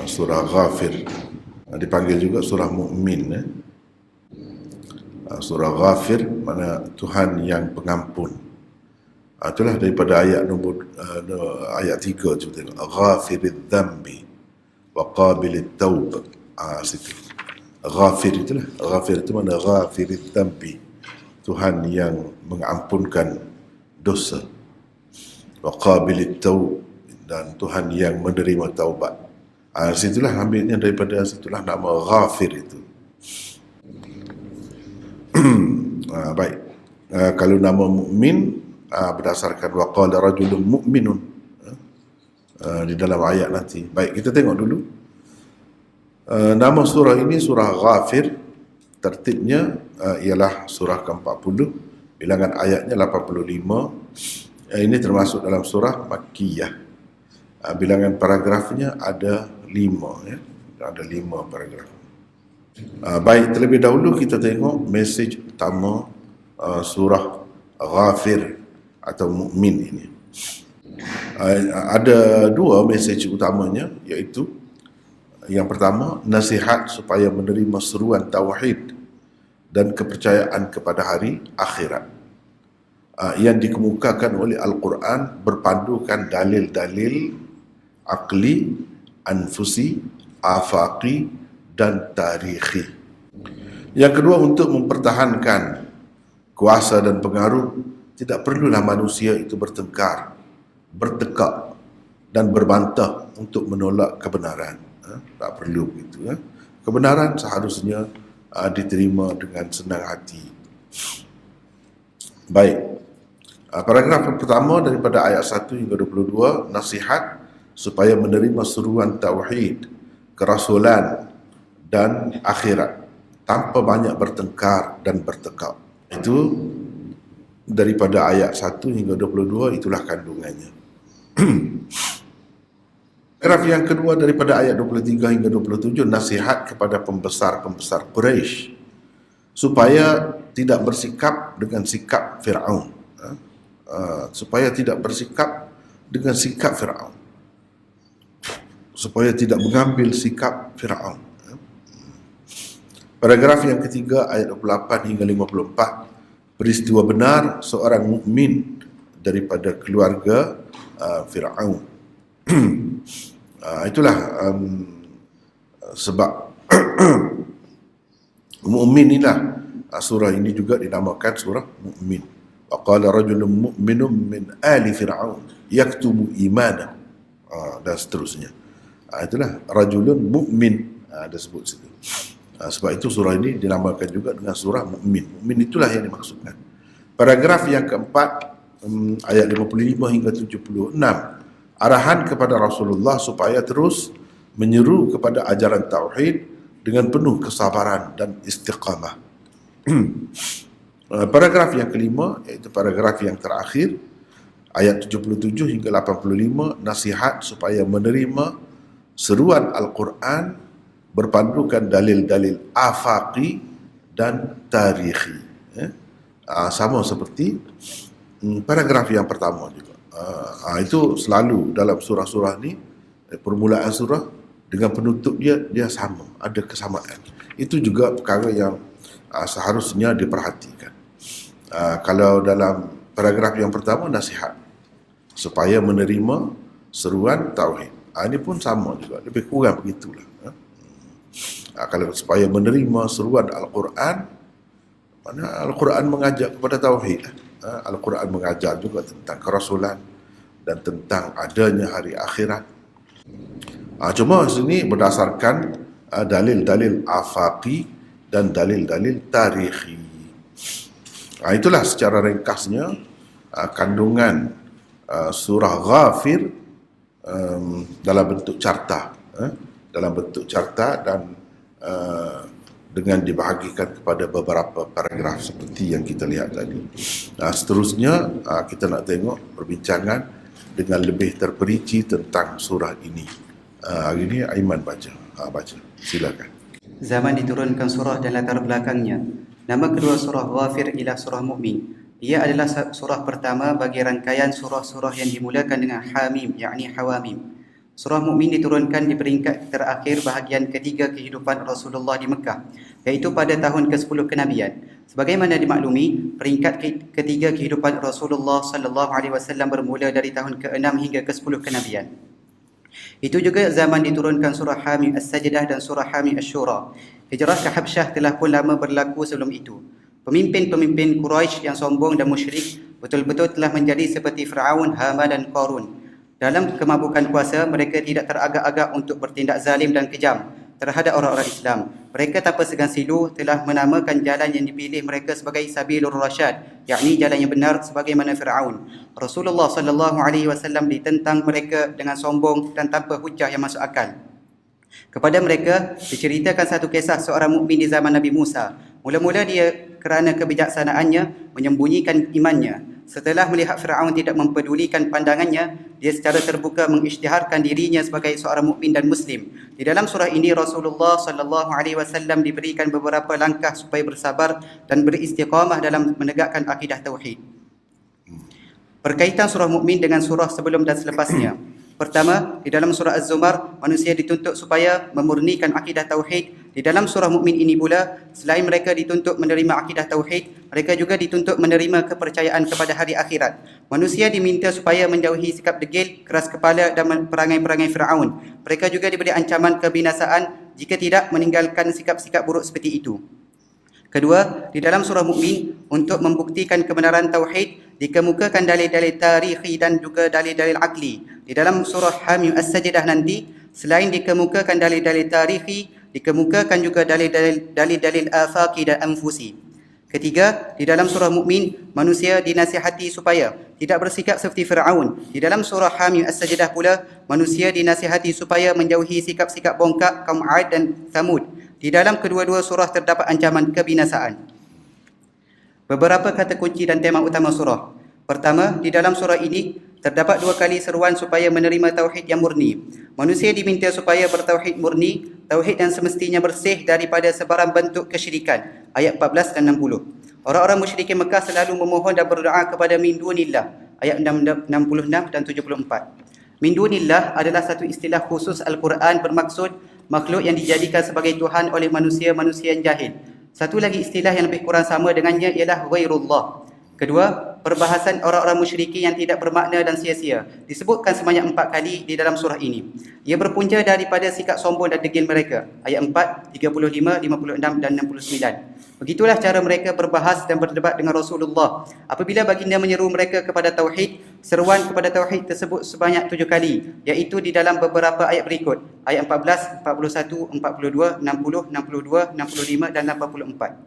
surah Ghafir, dipanggil juga surah Mukmin. Surah Ghafir mana Tuhan yang pengampun. Itulah daripada ayat nombor ayat 3 tu tengok, Ghafiridz dzambi wa qabilit taub. Situ Ghafir itulah, Ghafir itu mana Ghafiridz dzambi, Tuhan yang mengampunkan dosa, wa qabilit taub, dan Tuhan yang menerima taubat. Situlah ambilnya, daripada situlah nama Ghafir itu. Baik. Kalau nama mukmin berdasarkan waqala rajulun mu'minun di dalam ayat nanti. Baik, kita tengok dulu. Nama surah ini surah Ghafir. Tertibnya ialah surah ke-40, bilangan ayatnya 85. Ini termasuk dalam surah Makkiyah. Bilangan paragrafnya ada 5, ya. Ada 5 paragraf. Baik, terlebih dahulu kita tengok mesej utama surah Ghafir atau Mukmin ini. Ada 2 mesej utamanya, iaitu yang pertama, nasihat supaya menerima seruan tauhid dan kepercayaan kepada hari akhirat, yang dikemukakan oleh Al-Quran berpandukan dalil-dalil akli, anfusi, afaqi dan tarikhi. Yang kedua, untuk mempertahankan kuasa dan pengaruh, tidak perlulah manusia itu bertengkar, bertekak dan berbantah untuk menolak kebenaran. Tak perlu begitu. Kebenaran seharusnya diterima dengan senang hati. Baik. Paragraf pertama daripada ayat 1 hingga 22, nasihat supaya menerima seruan tauhid, kerasulan dan akhirat tanpa banyak bertengkar dan bertekak. Itu daripada ayat 1 hingga 22, itulah kandungannya. Paragraf yang kedua daripada ayat 23 hingga 27, nasihat kepada pembesar-pembesar Quraisy supaya tidak bersikap dengan sikap Fir'aun. Supaya tidak bersikap dengan sikap Fir'aun. Supaya tidak mengambil sikap Fir'aun. Paragraf yang ketiga ayat 28 hingga 54, peristiwa benar seorang mukmin daripada keluarga Fir'aun. Itulah sebab mukmin inilah surah ini juga dinamakan surah Mukmin. Wa qala rajulun mu'minun min ali fir'aun yaktubu imanahu, dan seterusnya. Itulah rajulun mukmin, ada sebut situ. Sebab itu surah ini dinamakan juga dengan surah Mukmin. Mukmin itulah yang dimaksudkan. Paragraf yang keempat ayat 55 hingga 76, arahan kepada Rasulullah supaya terus menyeru kepada ajaran tauhid dengan penuh kesabaran dan istiqamah. Paragraf yang kelima, iaitu paragraf yang terakhir, ayat 77 hingga 85, nasihat supaya menerima seruan Al-Quran berpandukan dalil-dalil afaqi dan tarikhi. Sama seperti paragraf yang pertama juga. Itu selalu dalam surah-surah ni, permulaan surah dengan penutup dia sama, ada kesamaan. Itu juga perkara yang seharusnya diperhatikan. Kalau dalam paragraf yang pertama, nasihat supaya menerima seruan tauhid, ini pun sama juga, lebih kurang begitulah. Kalau supaya menerima seruan Al-Quran, mana Al-Quran mengajak kepada tauhid. Al-Quran mengajar juga tentang kerasulan dan tentang adanya hari akhirat. Cuma sini berdasarkan dalil-dalil afaqi dan dalil-dalil tarikhi. Itulah secara ringkasnya kandungan surah Ghafir dalam bentuk carta. Dalam bentuk carta dan dengan dibahagikan kepada beberapa paragraf seperti yang kita lihat tadi. Seterusnya kita nak tengok perbincangan dengan lebih terperinci tentang surah ini. Hari ini Aiman baca. Silakan. Zaman diturunkan surah dan latar belakangnya. Nama kedua surah Ghafir ialah surah Mukmin. Ia adalah surah pertama bagi rangkaian surah-surah yang dimulakan dengan Hamim, yakni Hawamim. Surah Mukmin diturunkan di peringkat terakhir bahagian ketiga kehidupan Rasulullah di Mekah, iaitu pada tahun ke-10 kenabian. Sebagaimana dimaklumi, peringkat ketiga kehidupan Rasulullah sallallahu alaihi wasallam bermula dari tahun ke-6 hingga ke-10 kenabian. Itu juga zaman diturunkan surah Hamim As-Sajdah dan surah Hamim Asy-Syura. Hijrah ke Habsyah telah pun lama berlaku sebelum itu. Pemimpin-pemimpin Quraisy yang sombong dan musyrik betul-betul telah menjadi seperti Firaun, Haman dan Qarun. Dalam kemabukan kuasa, mereka tidak teragak-agak untuk bertindak zalim dan kejam terhadap orang-orang Islam. Mereka tanpa segan silu telah menamakan jalan yang dipilih mereka sebagai Sabilur Rasyad, yakni jalan yang benar sebagaimana Firaun. Rasulullah sallallahu alaihi wasallam ditentang mereka dengan sombong dan tanpa hujah yang masuk akal. Kepada mereka diceritakan satu kisah seorang mukmin di zaman Nabi Musa. Mula-mula dia kerana kebijaksanaannya menyembunyikan imannya. Setelah melihat Firaun tidak mempedulikan pandangannya, dia secara terbuka mengisytiharkan dirinya sebagai seorang mukmin dan muslim. Di dalam surah ini Rasulullah sallallahu alaihi wasallam diberikan beberapa langkah supaya bersabar dan beristiqamah dalam menegakkan akidah tauhid. Berkaitan surah Mukmin dengan surah sebelum dan selepasnya. Pertama, di dalam surah Az-Zumar, manusia dituntut supaya memurnikan akidah tauhid. Di dalam surah Mukmin ini pula, selain mereka dituntut menerima akidah tauhid, mereka juga dituntut menerima kepercayaan kepada hari akhirat. Manusia diminta supaya menjauhi sikap degil, keras kepala dan perangai-perangai Firaun. Mereka juga diberi ancaman kebinasaan jika tidak meninggalkan sikap-sikap buruk seperti itu. Kedua, di dalam surah Mukmin, untuk membuktikan kebenaran tauhid, dikemukakan dalil-dalil tarikhi dan juga dalil-dalil akli. Di dalam surah Hamim As-Sajdah nanti, selain dikemukakan dalil-dalil tarikhi, dikemukakan juga dalil-dalil afaqi dan anfusi. Ketiga, di dalam surah Mukmin, manusia dinasihati supaya tidak bersikap seperti Firaun. Di dalam surah Hamim As-Sajdah pula, manusia dinasihati supaya menjauhi sikap-sikap bongkak kaum 'Ad dan Thamud. Di dalam kedua-dua surah terdapat ancaman kebinasaan. Beberapa kata kunci dan tema utama surah. Pertama, di dalam surah ini terdapat 2 kali seruan supaya menerima tauhid yang murni. Manusia diminta supaya bertauhid murni, tauhid yang semestinya bersih daripada sebarang bentuk kesyirikan. Ayat 14 dan 60. Orang-orang musyrikin Mekah selalu memohon dan berdoa kepada min dunillah. Ayat 66 dan 74. Min dunillah adalah satu istilah khusus Al-Quran bermaksud makhluk yang dijadikan sebagai Tuhan oleh manusia-manusia yang jahil. Satu lagi istilah yang lebih kurang sama dengannya ialah ghairullah. Kedua, perbahasan orang-orang musyrikin yang tidak bermakna dan sia-sia disebutkan sebanyak 4 kali di dalam surah ini. Ia berpunca daripada sikap sombong dan degil mereka. Ayat 4, 35, 56 dan 69. Begitulah cara mereka berbahas dan berdebat dengan Rasulullah. Apabila baginda menyeru mereka kepada tauhid, seruan kepada tauhid tersebut sebanyak 7 kali, iaitu di dalam beberapa ayat berikut. Ayat 14, 41, 42, 60, 62, 65 dan 84.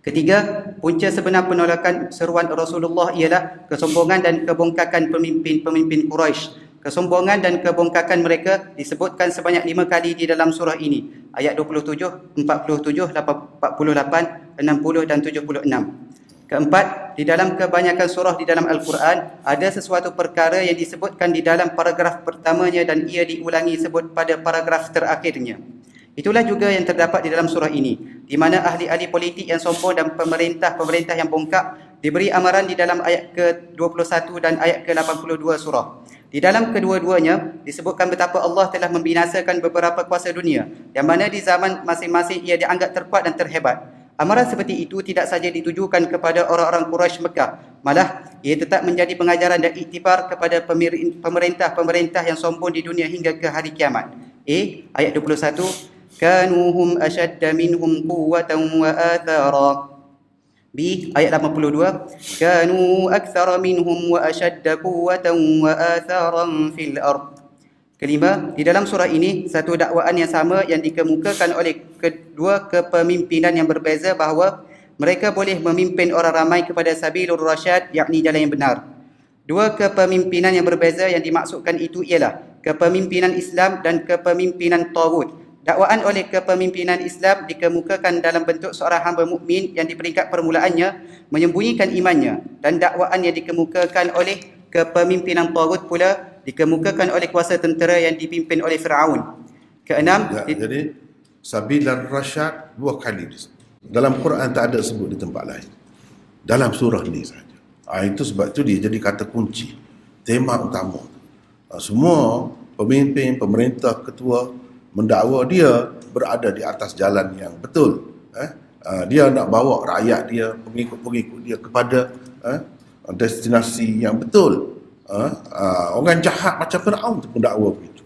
Ketiga, punca sebenar penolakan seruan Rasulullah ialah kesombongan dan kebongkakan pemimpin-pemimpin Quraisy. Kesombongan dan kebongkakan mereka disebutkan sebanyak 5 kali di dalam surah ini. Ayat 27, 47, 48, 60 dan 76. Keempat, di dalam kebanyakan surah di dalam Al-Quran, ada sesuatu perkara yang disebutkan di dalam paragraf pertamanya dan ia diulangi sebut pada paragraf terakhirnya. Itulah juga yang terdapat di dalam surah ini, di mana ahli-ahli politik yang sombong dan pemerintah-pemerintah yang bongkak diberi amaran di dalam ayat ke-21 dan ayat ke-82 surah. Di dalam kedua-duanya disebutkan betapa Allah telah membinasakan beberapa kuasa dunia, yang mana di zaman masing-masing ia dianggap terkuat dan terhebat. Amaran seperti itu tidak saja ditujukan kepada orang-orang Quraisy Mekah, malah ia tetap menjadi pengajaran dan iktibar kepada pemerintah-pemerintah yang sombong di dunia hingga ke hari kiamat. Ayat 21, كانوا هم أشد منهم قوة وآثارا. Ayat 82, كانوا أكثر منهم وأشد قوة وآثارا في الأرض. Kelima, di dalam surah ini satu dakwaan yang sama yang dikemukakan oleh kedua kepemimpinan yang berbeza bahawa mereka boleh memimpin orang ramai kepada Sabilur Rasyad, yakni jalan yang benar. Dua kepemimpinan yang berbeza yang dimaksudkan itu ialah kepemimpinan Islam dan kepemimpinan Taghut. Dakwaan oleh kepemimpinan Islam dikemukakan dalam bentuk seorang hamba mukmin yang di peringkat permulaannya menyembunyikan imannya, dan dakwaan yang dikemukakan oleh kepemimpinan Taghut pula dikemukakan oleh kuasa tentera yang dipimpin oleh Firaun. Keenam, jadi Sabilan Rasyad 2 kali dalam Quran, tak ada sebut di tempat lain, dalam surah ni saja. Itu sebab itu dia jadi kata kunci, tema utama. Semua pemimpin, pemerintah, ketua mendakwa dia berada di atas jalan yang betul. Dia nak bawa rakyat dia, pengikut-pengikut dia kepada destinasi yang betul. Orang jahat macam Firaun tu pun dakwa begitu.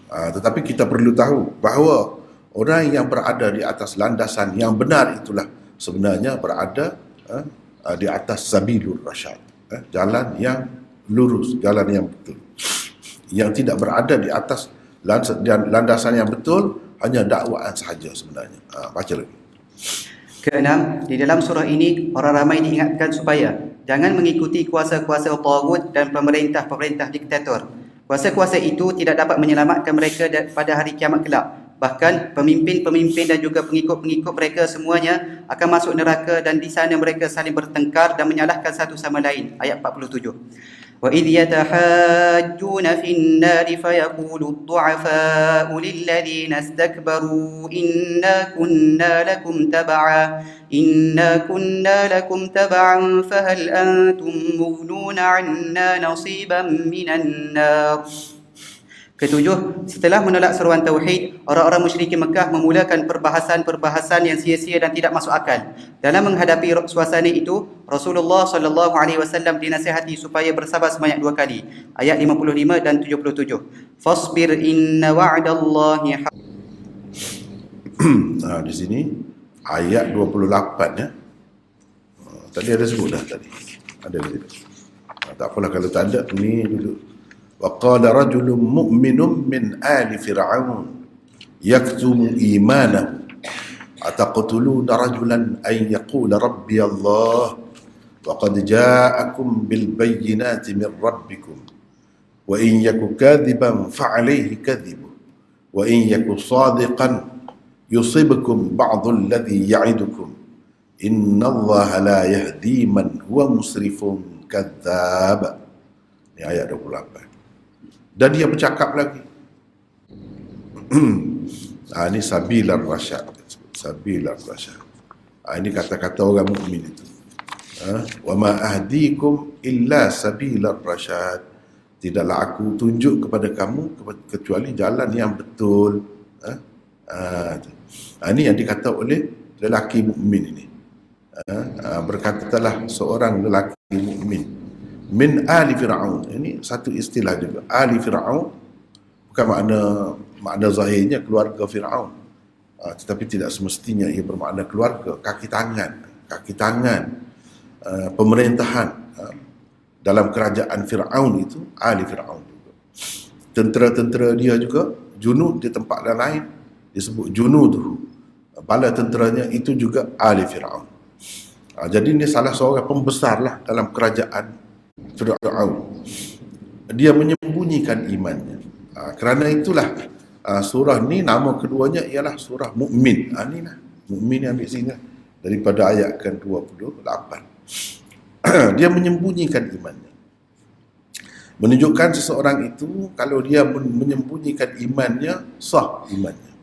Tetapi kita perlu tahu bahawa orang yang berada di atas landasan yang benar itulah sebenarnya berada di atas sabilur rasyad, jalan yang lurus, jalan yang betul. Yang tidak berada di atas landasan yang betul hanya dakwaan sahaja sebenarnya. Baca lagi. Keenam, di dalam surah ini orang ramai diingatkan supaya jangan mengikuti kuasa-kuasa tagut dan pemerintah-pemerintah diktator. Kuasa-kuasa itu tidak dapat menyelamatkan mereka pada hari kiamat kelak. Bahkan pemimpin-pemimpin dan juga pengikut-pengikut mereka semuanya akan masuk neraka dan di sana mereka saling bertengkar dan menyalahkan satu sama lain. Ayat 47. وَإِذْ يَتَحَاجُّونَ فِي النَّارِ فَيَقُولُ الضُّعَفَاءُ لِلَّذِينَ اسْتَكْبَرُوا إِنَّا كُنَّا لَكُمْ تَبَعًا فَهَلْ أَنْتُمْ مُغْنُونَ عَنَّا نَصِيبًا مِنَ النَّارِ. Ketujuh, setelah menolak seruan Tauhid, orang-orang musyrikin Mekah memulakan perbahasan-perbahasan yang sia-sia dan tidak masuk akal. Dalam menghadapi suasana itu, Rasulullah SAW dinasihati supaya bersabar sebanyak 2 kali. Ayat 55 dan 77. Fasbir inna wa'dallahi haq. Di sini ayat 28 ya. Tadi ada sebut dah tadi. Ada di situ. Tak apalah kalau tak ada ni dulu. وقال رجل مؤمن من آل فرعون يكتم إيمانه أتقتلون رجلا أن يقول ربي الله وقد جاءكم بالبينات من ربكم وإن يك كاذبا فعليه كذبه وإن يك صادقا يصبكم بعض الذي يعدكم إن الله لا يهدي من هو مسرف كذاب. Ini ayat 28. Dan dia bercakap lagi. Ini sabilar rasyad. Sabilar rasyad. Ini kata-kata orang mukmin itu. Wa ma ahdikum illa sabilar rasyad. Tidaklah aku tunjuk kepada kamu kecuali jalan yang betul. Ini yang dikata oleh lelaki mukmin ini. Berkatalah seorang lelaki mukmin min ali Fir'aun. Ini satu istilah juga. Ali Fir'aun bukan makna zahirnya keluarga Fir'aun, tetapi tidak semestinya ia bermakna keluarga, kaki tangan pemerintahan dalam kerajaan Fir'aun itu ali Fir'aun juga. Tentera-tentera dia juga, junud di tempat lain disebut junuduhu, bala tenteranya itu juga ali Fir'aun. Jadi ini salah seorang pembesar lah dalam kerajaan Fir'aun. Dia menyembunyikan imannya. Kerana itulah surah ni nama keduanya ialah surah Mukmin. Ni lah Mukmin yang ambil sini daripada ayat ke-28. Dia menyembunyikan imannya. Menunjukkan seseorang itu kalau dia menyembunyikan imannya, sah imannya.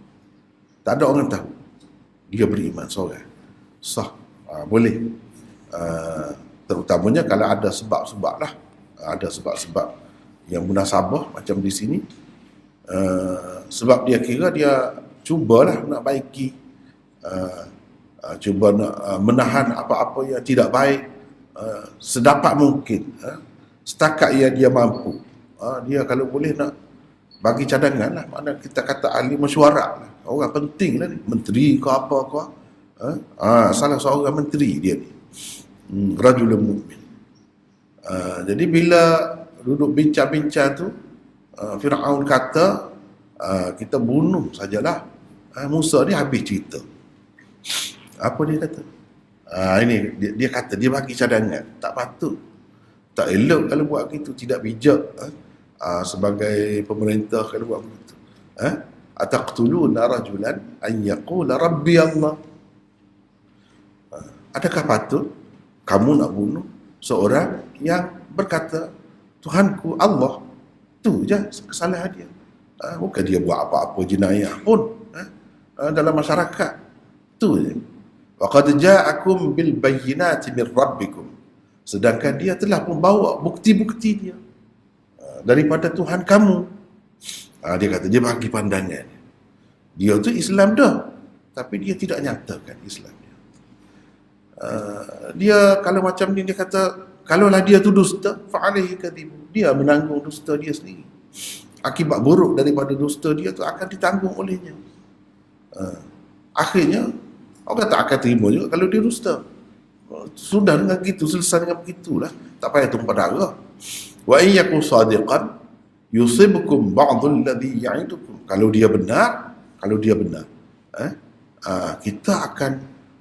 Tak ada orang tahu dia beriman seorang. Sah. Boleh. Terutamanya kalau ada sebab-sebab lah. Ada sebab-sebab yang munasabah macam di sini. Sebab dia kira dia cubalah nak baiki. Cuba nak menahan apa-apa yang tidak baik sedapat mungkin. Setakat dia mampu. Dia kalau boleh nak bagi cadangan lah. Mana kita kata ahli mesyuarat lah. Orang penting lah ni. Menteri ke apa ke. Salah seorang menteri dia ni. Rajulun mukmin. Jadi bila duduk bincang-bincang tu, Fir'aun kata, kita bunuh sajalah. Musa ni habis cerita. Apa dia kata? Ini dia kata, dia bagi cadangan. Tak patut. Tak elok kalau buat gitu. Tidak bijak. Sebagai pemerintah kalau buat begitu. Ataqtuluna rajulan an yaqula rabbi Allah. Adakah patut kamu nak bunuh seorang yang berkata Tuhanku Allah? Tu je kesalahan dia. Bukan dia buat apa-apa jenayah pun dalam masyarakat. Tu je. Wa qad ja'akum bil bayyinati min rabbikum. Sedangkan dia telah membawa bukti-bukti dia. daripada Tuhan kamu. Dia kata, dia bagi pandangan. Dia tu Islam dah, tapi dia tidak nyatakan Islam dia. Dia kalau macam ni, dia kata, kalaulah dia tu dusta, fa'alaihi kadhibu. Dia menanggung dusta dia sendiri. Akibat buruk daripada dusta dia tu akan ditanggung olehnya. Akhirnya, orang tak akan terima juga kalau dia dusta. Sudah dengan gitu, selesai dengan begitulah. Tak payah tumpah darah. Wa in yakun sadiqan yusibukum ba'dul ladhi ya'idukum. Kalau dia benar, kita akan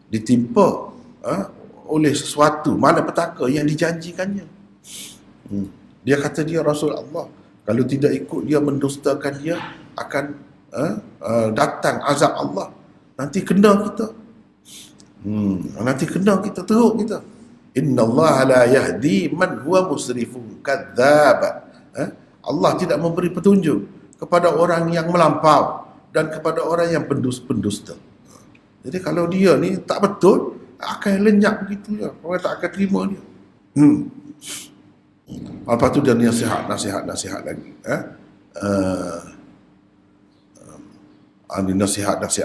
ditimpa oleh sesuatu malapetaka yang dijanjikannya. Dia kata dia Rasul Allah. Kalau tidak ikut dia, mendustakan dia, akan datang azab Allah. Nanti kena kita. Nanti kena kita, teruk kita. Inna Allah la yahdi man huwa musrifun kadzdzab. Allah tidak memberi petunjuk kepada orang yang melampau dan kepada orang yang pendusta. Jadi kalau dia ni tak betul, akan lenyap begitu je. Orang tak akan terima dia. Lepas tu dia nasihat lagi.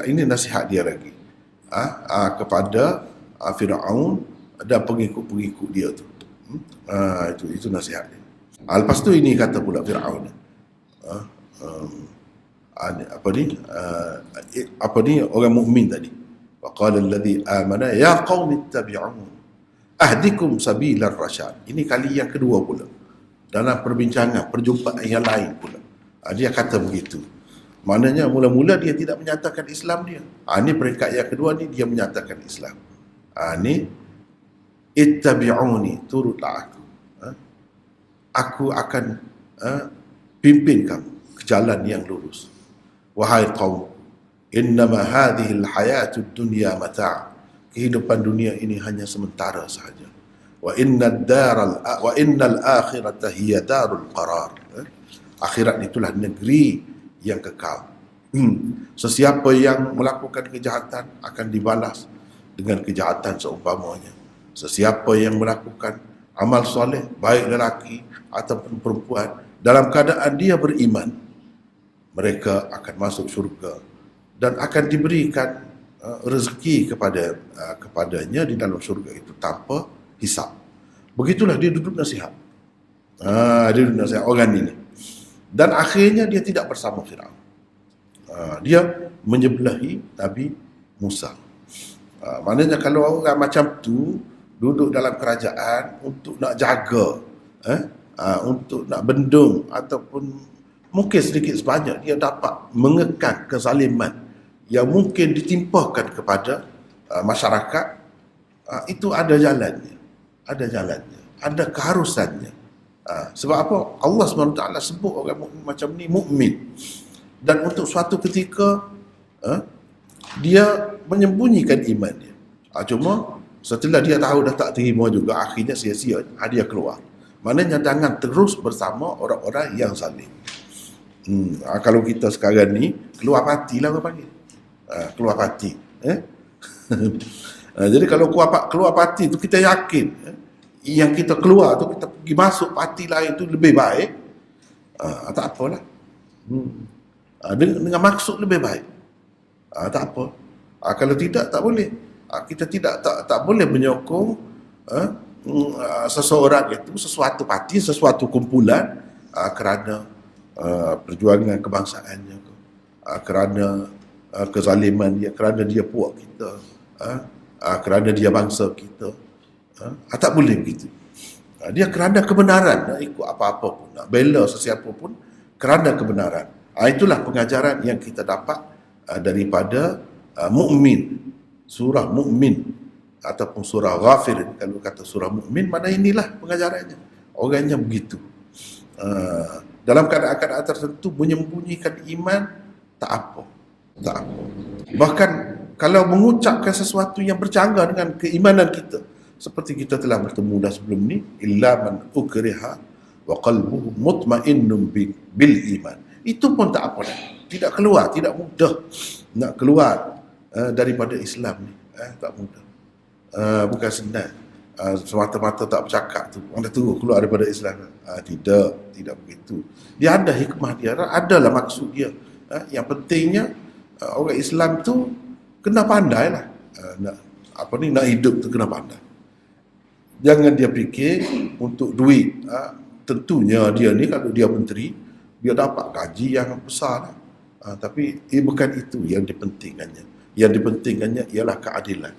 Ini nasihat dia lagi. Kepada Firaun dan pengikut-pengikut dia tu. Itu nasihat dia. Lepas tu ini kata pula Firaun. Apa ni orang mukmin tadi. Waqala alladhi amana ya qaumi ittabi'un ahdikum sabilar rasyad. Ini kali yang kedua pula. Dalam perbincangan, perjumpaan yang lain pula. Dia kata begitu. Maknanya mula-mula dia tidak menyatakan Islam dia. Ini peringkat yang kedua ni dia menyatakan Islam. Ni ittabi'uni, turutlah aku. Aku akan pimpin kamu ke jalan yang lurus. Wahai qaum, innama hadhihi alhayatud dunya mata'. Kehidupan dunia ini hanya sementara sahaja. Wa innal akhirata hiya darul qarar. Akhirat itulah negeri yang kekal. Sesiapa yang melakukan kejahatan akan dibalas dengan kejahatan seumpamanya. Sesiapa yang melakukan amal soleh, baik lelaki ataupun perempuan, dalam keadaan dia beriman, mereka akan masuk syurga dan akan diberikan rezeki kepadanya di dalam syurga itu tanpa hisap. Begitulah dia duduk nasihat. Dia duduk nasihat orang ini. Dan akhirnya dia tidak bersama Firaun. Dia menyebelahi Nabi Musa. Maknanya kalau orang macam tu duduk dalam kerajaan untuk nak jaga, untuk nak bendung ataupun mungkin sedikit sebanyak dia dapat mengekang kezaliman yang mungkin ditimpakan kepada masyarakat, itu ada jalannya. Ada keharusannya. Sebab apa? Allah SWT sebut orang mukmin macam ni mukmin. Dan untuk suatu ketika dia menyembunyikan iman dia. Cuma setelah dia tahu dah tak terima juga, akhirnya sia-sia dia keluar. Maknanya jangan terus bersama orang-orang yang zalim. Kalau kita sekarang ni keluar parti lah orang panggil. Keluar parti. Jadi kalau keluar parti tu kita yakin yang kita keluar tu, kita pergi masuk parti lain tu lebih baik, tak apalah. Dengan maksud lebih baik, tak apa. Kalau tidak, tak boleh. Kita tak boleh menyokong seseorang itu, sesuatu parti, sesuatu kumpulan kerana perjuangan kebangsaannya, kerana kezaliman dia, kerana dia puak kita, kerana dia bangsa kita. Tak boleh begitu. Dia kerana kebenaran, nak ikut apa-apa pun, nak bela sesiapa pun kerana kebenaran. Itulah pengajaran yang kita dapat daripada Mukmin, surah Mukmin ataupun surah Ghafir. Kalau kata surah Mukmin, mana inilah pengajarannya. Orangnya begitu. Dalam keadaan-keadaan tertentu menyembunyikan iman, tak apa. Bahkan kalau mengucapkan sesuatu yang bercanggah dengan keimanan kita, seperti kita telah bertemu dah sebelum ni, illa man ukriha wa qalbuhu mutmainnun bil iman. Itu pun tak apa dah. Tidak keluar, tidak mudah nak keluar daripada Islam ni. Tak mudah. Bukan senang. semata-mata tak bercakap tu orang dah terus keluar daripada Islam. Tidak begitu. Dia ada hikmah dia, adalah maksud dia. Yang pentingnya orang Islam tu kena pandai lah. Nak hidup tu kena pandai. Jangan dia fikir untuk duit. Tentunya dia ni kalau dia menteri, dia dapat gaji yang besar lah. Tapi bukan itu yang dipentingkannya. Yang dipentingkannya ialah keadilan.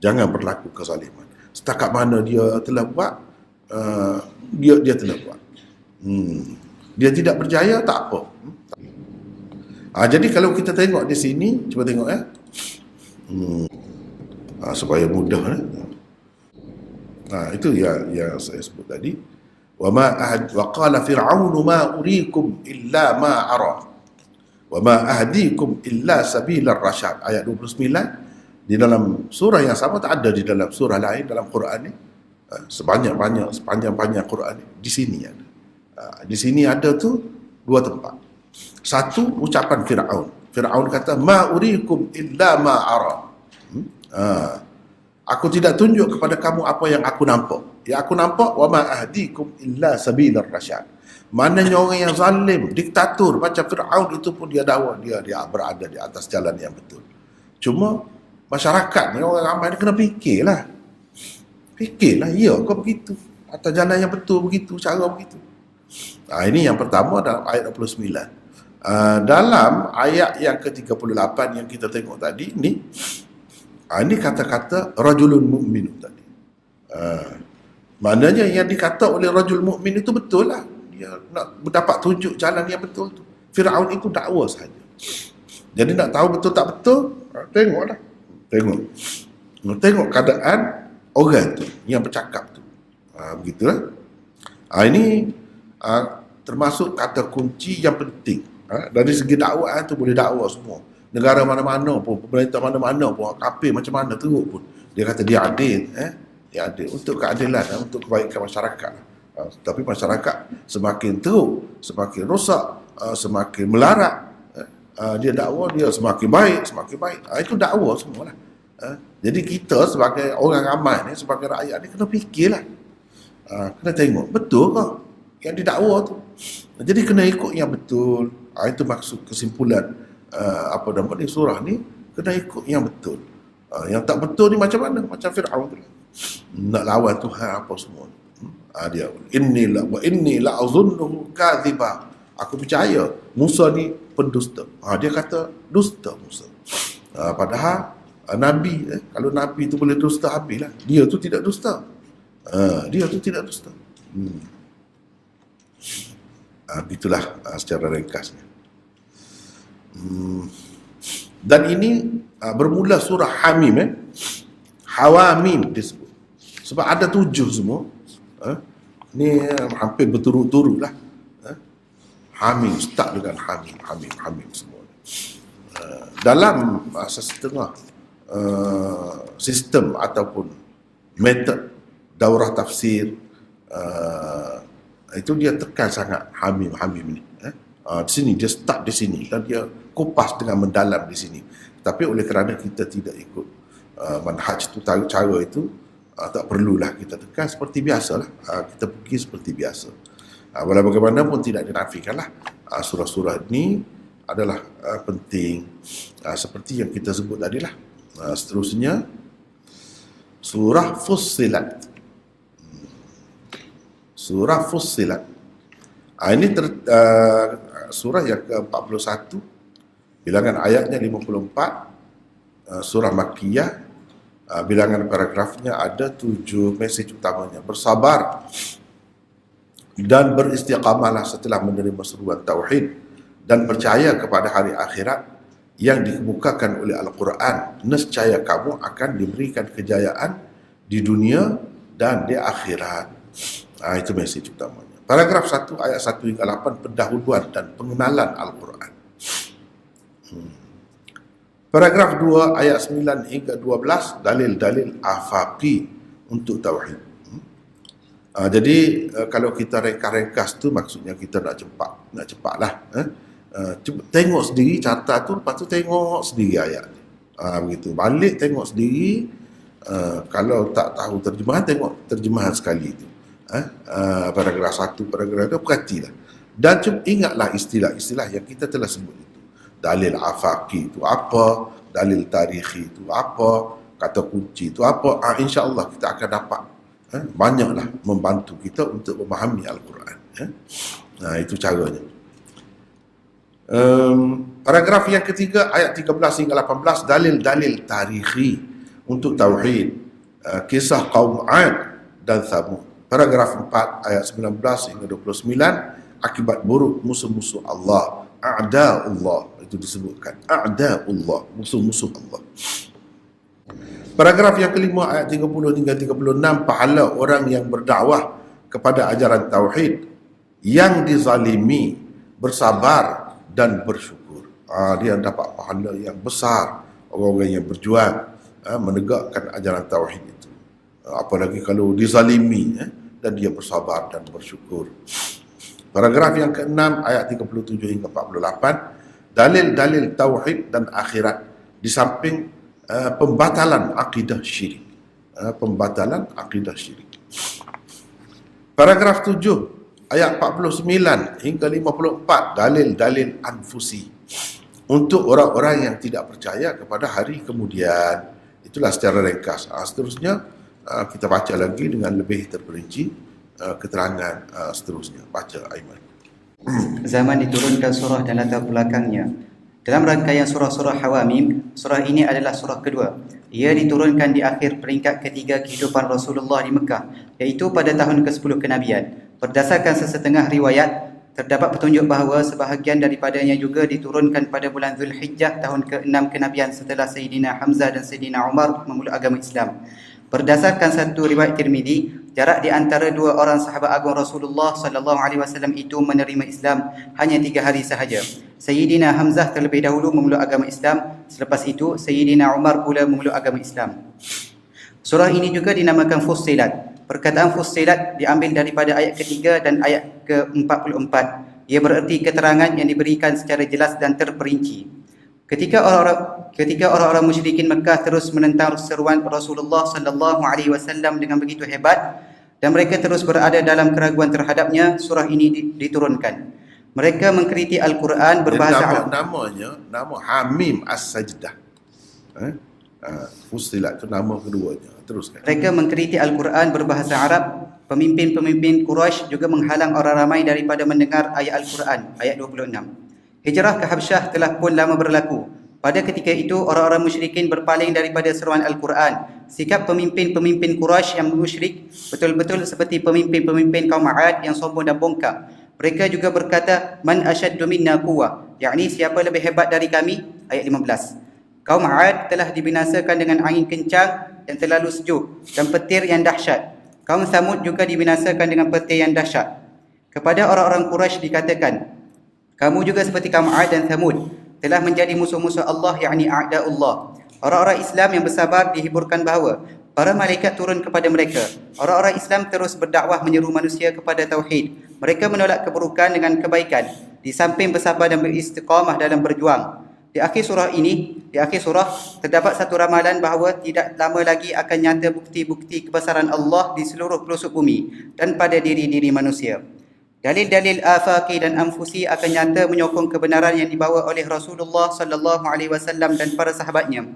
Jangan berlaku kezaliman. Setakat mana dia telah buat, dia telah buat. Dia tidak berjaya, tak apa. Jadi kalau kita tengok di sini, cuba tengok supaya mudah. Itu yang saya sebut tadi. Wa qala fir'aun ma uriikum illa ma ara wa ma ahdikum illa sabilar rasyad. Ayat 29 di dalam surah yang sama, tak ada di dalam surah lain dalam Quran ni. Sepanjang-panjang Quran ni di sini ada. Di sini ada tu dua tempat. Satu, ucapan Fir'aun. Fir'aun kata ma uriikum illa ma ara. Aku tidak tunjuk kepada kamu apa yang aku nampak. Yang aku nampak, wa ma ahdikum illa sabilar rasyad. Mananya orang yang zalim, diktator macam Fir'aun itu pun dia dakwa dia berada di atas jalan yang betul. Cuma masyarakat ni, orang ramai ni kena fikirlah. Ya kau begitu. Atas jalan yang betul begitu, cara begitu. Ini yang pertama dalam ayat 29. Dalam ayat yang ke-38 yang kita tengok tadi ni, ini kata-kata rajulun mu'min tadi. Maknanya yang dikata oleh rajul mu'min itu betul lah. Dia nak dapat tunjuk jalan yang betul tu. Fir'aun itu dakwa sahaja. Jadi nak tahu betul tak betul, tengoklah. Tengok keadaan orang tu yang bercakap tu. Begitulah. Ini termasuk kata kunci yang penting. Dari segi dakwah tu boleh dakwah semua. Negara mana-mana pun, pemerintah mana-mana pun, kafir macam mana teruk pun, dia kata dia adil. Dia adil untuk keadilan, untuk kebaikan masyarakat. Tapi masyarakat semakin teruk, semakin rosak, semakin melarat, dia dakwa dia semakin baik. Itu dakwa semualah. Jadi kita sebagai orang ramai ni, sebagai rakyat ni, kena fikirlah. Kena tengok betul ke yang didakwa tu. Jadi kena ikut yang betul. Itu maksud kesimpulan di surah ni, kena ikut yang betul. Yang tak betul ni macam mana? Macam Fir'aun tu. Nak lawan Tuhan apa semua. Dia inni la azunnuhu kadhiba. Aku percaya Musa ni pendusta. Dia kata dusta Musa. Padahal Nabi, kalau Nabi tu boleh dusta, habislah. Dia tu tidak dusta. Begitulah secara ringkasnya. Dan ini bermula surah Hamim. Hawamim disebut. Sebab ada 7 semua. Ni hampir berturut-turut lah. Hamim, start dengan Hamim semua. Dalam setengah sistem ataupun metod daurah tafsir, itu dia tekan sangat Hamim ni. Di sini dia start di sini dan dia kupas dengan mendalam di sini. Tapi oleh kerana kita tidak ikut manhaj itu, cara itu, tak perlulah kita tekan, seperti biasalah. Kita pergi seperti biasa. Walau bagaimanapun tidak dinafikanlah, surah-surah ini adalah penting, seperti yang kita sebut tadilah. Seterusnya surah Fussilat. Surah Fussilat. Ini surah yang ke-41, bilangan ayatnya 54, surah Makkiyah. Bilangan paragrafnya ada 7 mesej utamanya. Bersabar dan beristiqamalah setelah menerima seruan tauhid dan percaya kepada hari akhirat yang dikemukakan oleh Al-Quran. Nescaya kamu akan diberikan kejayaan di dunia dan di akhirat. Itu mesej utamanya. Paragraf 1 ayat 1 hingga 8, pendahuluan dan pengenalan Al-Quran. Paragraf 2 ayat 9 hingga 12, dalil-dalil afaqi untuk tauhid. Jadi kalau kita ringkas tu, maksudnya kita nak cepatlah. Tengok sendiri, catat tu, lepas tu tengok sendiri ayat. Begitu. Balik tengok sendiri, Kalau tak tahu terjemahan, tengok terjemahan sekali itu. Paragraf 1, paragraf 2, perhatilah. Dan ingatlah istilah-istilah yang kita telah sebut itu. Dalil afaqi itu apa, dalil tarikhi itu apa, kata kunci itu apa. InsyaAllah kita akan dapat banyaklah membantu kita untuk memahami Al-Quran. Itu caranya. Paragraf yang ketiga, ayat 13 hingga 18, dalil-dalil tarikhi untuk tauhid, kisah kaum Ad dan Thamud. Paragraf 4 ayat 19 hingga 29, akibat buruk musuh-musuh Allah, a'da'ullah, itu disebutkan, a'da'ullah, musuh-musuh Allah. Paragraf yang kelima ayat 30 hingga 36, pahala orang yang berdakwah kepada ajaran tauhid, yang dizalimi, bersabar dan bersyukur. Dia dapat pahala yang besar, orang-orang yang berjuang menegakkan ajaran tauhid itu. Apalagi kalau dizalimi dan dia bersabar dan bersyukur. Paragraf yang ke-6 ayat 37 hingga 48, dalil-dalil tauhid dan akhirat di samping pembatalan akidah syirik. Pembatalan akidah syirik. Paragraf 7 ayat 49 hingga 54, dalil-dalil anfusi untuk orang-orang yang tidak percaya kepada hari kemudian. Itulah secara ringkas. Seterusnya kita baca lagi dengan lebih terperinci keterangan seterusnya. Baca, Aiman. Zaman diturunkan surah dan latar belakangnya. Dalam rangkaian surah-surah Hawamim, surah ini adalah surah kedua. Ia diturunkan di akhir peringkat ketiga kehidupan Rasulullah di Mekah, iaitu pada tahun ke-10 kenabian. Berdasarkan sesetengah riwayat, terdapat petunjuk bahawa sebahagian daripadanya juga diturunkan pada bulan Zulhijjah tahun ke-6 kenabian setelah Sayyidina Hamzah dan Sayyidina Umar memeluk agama Islam. Berdasarkan satu riwayat Tirmizi, jarak di antara dua orang sahabat agung Rasulullah sallallahu alaihi wasallam itu menerima Islam hanya 3 hari sahaja. Sayyidina Hamzah terlebih dahulu memeluk agama Islam, selepas itu Sayyidina Umar pula memeluk agama Islam. Surah ini juga dinamakan Fussilat. Perkataan Fussilat diambil daripada ayat ketiga dan ayat ke-44. Ia bererti keterangan yang diberikan secara jelas dan terperinci. Ketika orang-orang musyrikin Mekah terus menentang seruan Rasulullah sallallahu alaihi wasallam dengan begitu hebat dan mereka terus berada dalam keraguan terhadapnya, surah ini diturunkan. Mereka mengkritik Al-Quran berbahasa Arab. Nama Hamim As-Sajdah. Fussilat itu nama keduanya. Teruskan. Mereka mengkritik Al-Quran berbahasa Arab. Pemimpin-pemimpin Quraisy juga menghalang orang ramai daripada mendengar ayat Al-Quran. Ayat 26. Hijrah ke Habsyah telah pun lama berlaku. Pada ketika itu, orang-orang musyrikin berpaling daripada seruan Al-Quran. Sikap pemimpin-pemimpin Quraisy yang musyrik betul-betul seperti pemimpin-pemimpin kaum Ad yang sombong dan bongkar. Mereka juga berkata, Man asyaddu minna quwwah, yakni siapa lebih hebat dari kami? Ayat 15. Kaum Ad telah dibinasakan dengan angin kencang yang terlalu sejuk dan petir yang dahsyat. Kaum Thamud juga dibinasakan dengan petir yang dahsyat. Kepada orang-orang Quraisy dikatakan, kamu juga seperti kaum Ad dan Thamud telah menjadi musuh-musuh Allah, yakni a'da'ullah. Orang-orang Islam yang bersabar dihiburkan bahawa para malaikat turun kepada mereka. Orang-orang Islam terus berdakwah menyeru manusia kepada tauhid. Mereka menolak keburukan dengan kebaikan, di samping bersabar dan beristiqamah dalam berjuang. Di akhir surah terdapat satu ramalan bahawa tidak lama lagi akan nyata bukti-bukti kebesaran Allah di seluruh pelosok bumi dan pada diri-diri manusia. Dalil-dalil afaqi dan anfusi akan nyata menyokong kebenaran yang dibawa oleh Rasulullah sallallahu alaihi wasallam dan para sahabatnya.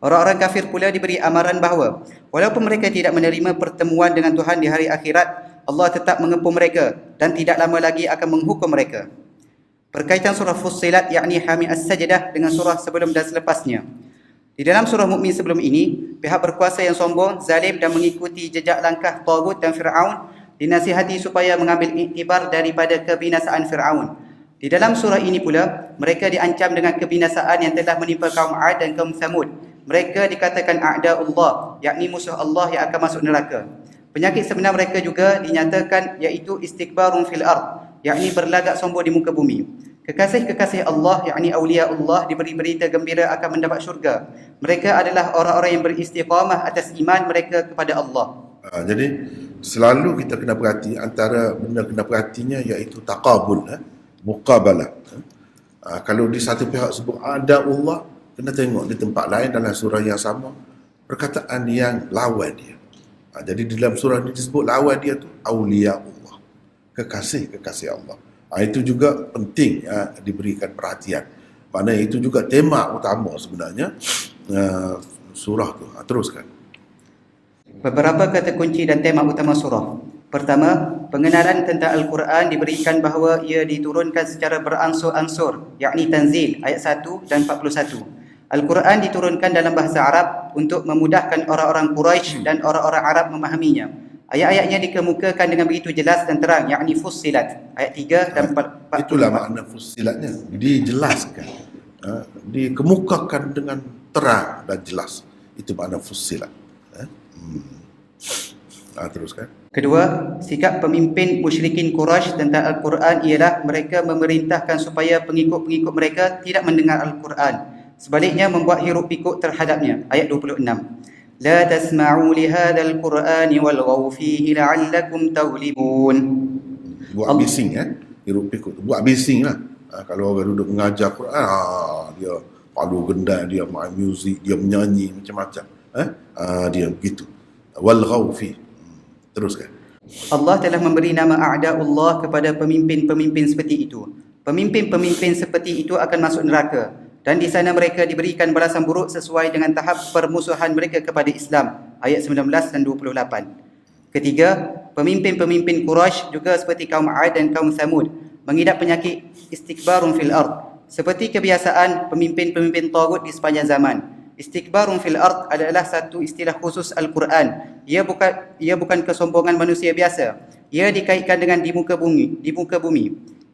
Orang-orang kafir pula diberi amaran bahawa walaupun mereka tidak menerima pertemuan dengan Tuhan di hari akhirat, Allah tetap mengepung mereka dan tidak lama lagi akan menghukum mereka. Berkaitan surah Fussilat, yakni Hamim As-Sajdah, dengan surah sebelum dan selepasnya. Di dalam surah Mukmin sebelum ini, pihak berkuasa yang sombong, zalim dan mengikuti jejak langkah Tagut dan Fir'aun dinasihati supaya mengambil iktibar daripada kebinasaan Fir'aun. Di dalam surah ini pula, mereka diancam dengan kebinasaan yang telah menimpa kaum Ad dan kaum Thamud. Mereka dikatakan a'da'ullah, yakni musuh Allah yang akan masuk neraka. Penyakit sebenar mereka juga dinyatakan iaitu istikbarun fil ard, yakni berlagak sombong di muka bumi. Kekasih-kekasih Allah, yakni awliya Allah, diberi berita gembira akan mendapat syurga. Mereka adalah orang-orang yang beristiqamah atas iman mereka kepada Allah. Jadi selalu kita kena perhati antara benda kena perhatinya iaitu taqabul, muqabalah. Kalau di satu pihak sebut ada Allah, kena tengok di tempat lain dalam surah yang sama perkataan yang lawan dia. Jadi di dalam surah ini disebut lawan dia tu awliya Allah, kekasih-kekasih Allah. Itu juga penting diberikan perhatian. Maknanya itu juga tema utama sebenarnya surah tu. Teruskan. Beberapa kata kunci dan tema utama surah. Pertama, pengenalan tentang Al-Quran diberikan bahawa ia diturunkan secara beransur-ansur, yakni tanzil, ayat 1 dan 41. Al-Quran diturunkan dalam bahasa Arab untuk memudahkan orang-orang Quraisy dan orang-orang Arab memahaminya. Ayat-ayatnya dikemukakan dengan begitu jelas dan terang, yakni fussilat, ayat 3 dan 44. Itulah makna fussilatnya. Dijelaskan, dikemukakan dengan terang dan jelas. Itu makna fussilat. Teruskan. Kedua, sikap pemimpin musyrikin Quraisy tentang Al-Quran ialah mereka memerintahkan supaya pengikut-pengikut mereka tidak mendengar Al-Quran. Sebaliknya membuat hiruk pikuk terhadapnya. Ayat 26. La tasma'u li hadzal Qur'ani walghaw fihi la'allakum taghlibun. Buat bising hiruk pikuk. Buat bising lah. Kalau orang duduk mengajar Quran, dia palu gendang, dia main muzik, dia menyanyi macam-macam. Dia begitu. Walghaw fihi. Teruskan. Allah telah memberi nama a'da'ullah kepada pemimpin-pemimpin seperti itu. Pemimpin-pemimpin seperti itu akan masuk neraka dan di sana mereka diberikan balasan buruk sesuai dengan tahap permusuhan mereka kepada Islam. Ayat 19 dan 28. Ketiga, pemimpin-pemimpin Quraisy juga seperti kaum 'Ad dan kaum Thamud mengidap penyakit istikbarun fil ard. Seperti kebiasaan pemimpin-pemimpin tagut di sepanjang zaman. Istikbarun fil ard adalah satu istilah khusus Al-Quran. Ia bukan kesombongan manusia biasa. Ia dikaitkan dengan di muka bumi.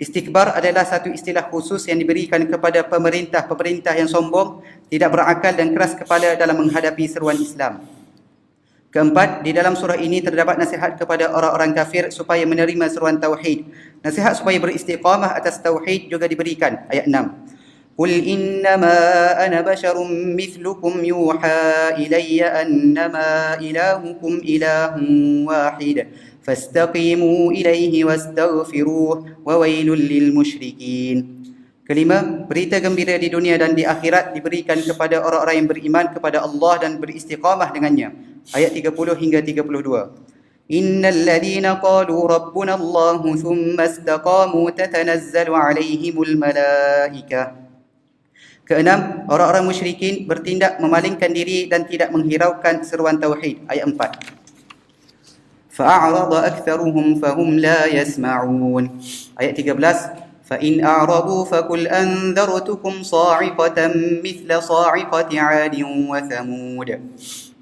Istikbar adalah satu istilah khusus yang diberikan kepada pemerintah yang sombong, tidak berakal dan keras kepala dalam menghadapi seruan Islam. Keempat, di dalam surah ini terdapat nasihat kepada orang-orang kafir supaya menerima seruan tauhid. Nasihat supaya beristiqamah atas tauhid juga diberikan. Ayat 6. Qul innama ana basharun mithlukum yuha ilayya annama ilahukum ilahun wahid fastaqimu ilayhi wastaghfiruh wa wailul lil musyrikin. Kelima, berita gembira di dunia dan di akhirat diberikan kepada orang-orang yang beriman kepada Allah dan beristiqamah dengannya. Ayat 30 hingga 32. Innal ladhina qalu rabbuna Allahu thumma istaqamu tatanazzalu alaihimul malaikah. Keenam, orang-orang musyrikin bertindak memalingkan diri dan tidak menghiraukan seruan tauhid. Ayat 4. Fa'arada aktharuhum fahum la yasma'un. Ayat 13. Fa'in a'radu faqul anzartukum sa'iqatan mithla sa'iqati 'adin wa thamud.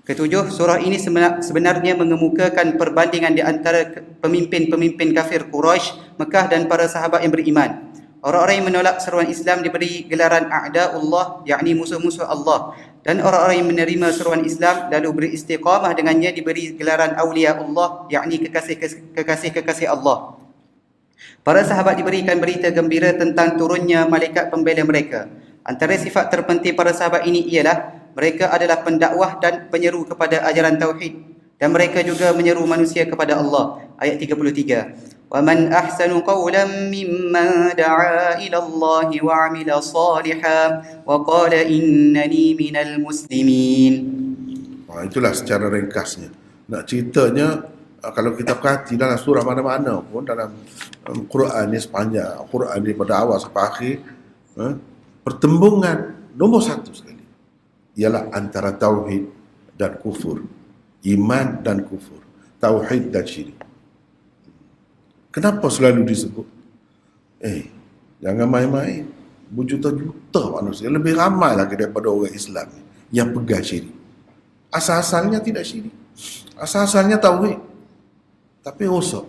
Ketujuh, surah ini sebenarnya mengemukakan perbandingan di antara pemimpin-pemimpin kafir Quraisy, Mekah dan para sahabat yang beriman. Orang-orang yang menolak seruan Islam diberi gelaran a'da'ullah, yakni musuh-musuh Allah. Dan orang-orang yang menerima seruan Islam lalu beristiqamah dengannya diberi gelaran awliyaullah, yakni kekasih-kekasih Allah. Para sahabat diberikan berita gembira tentang turunnya malaikat pembela mereka. Antara sifat terpenting para sahabat ini ialah mereka adalah pendakwah dan penyeru kepada ajaran tauhid, dan mereka juga menyeru manusia kepada Allah. Ayat 33. وَمَنْ أَحْسَنُ قَوْلًا مِّمَّنْ دَعَا إِلَى اللَّهِ وَعَمِلَ صَالِحًا وَقَالَ إِنَّنِي مِنَ الْمُسْلِمِينَ. Itulah secara ringkasnya. Nak ceritanya, kalau kita perhati dalam surah mana-mana pun dalam Quran ni, sepanjang Quran ni pada awal sampai akhir, pertembungan nombor satu sekali ialah antara tauhid dan kufur, iman dan kufur, tauhid dan syirik. Kenapa selalu disebut? Jangan main-main. Berjuta-juta manusia, lebih ramai lagi daripada orang Islam yang pegang syirik. Asal-asalnya tidak syirik. Asal-asalnya tauhid. Tapi rosak.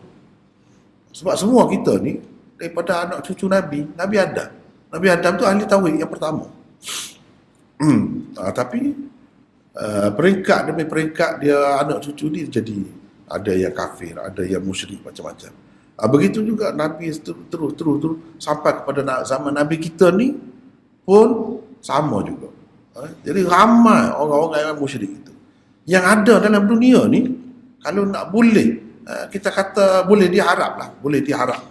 Sebab semua kita ni daripada anak cucu Nabi Adam. Nabi Adam tu ahli tauhid yang pertama. Tapi peringkat demi peringkat dia anak cucu ni jadi ada yang kafir, ada yang musyrik, macam-macam. Begitu juga Nabi terus sampai kepada zaman Nabi kita ni pun sama juga. Jadi ramai orang-orang yang musyrik itu. Yang ada dalam dunia ni, kalau nak boleh, kita kata boleh diharap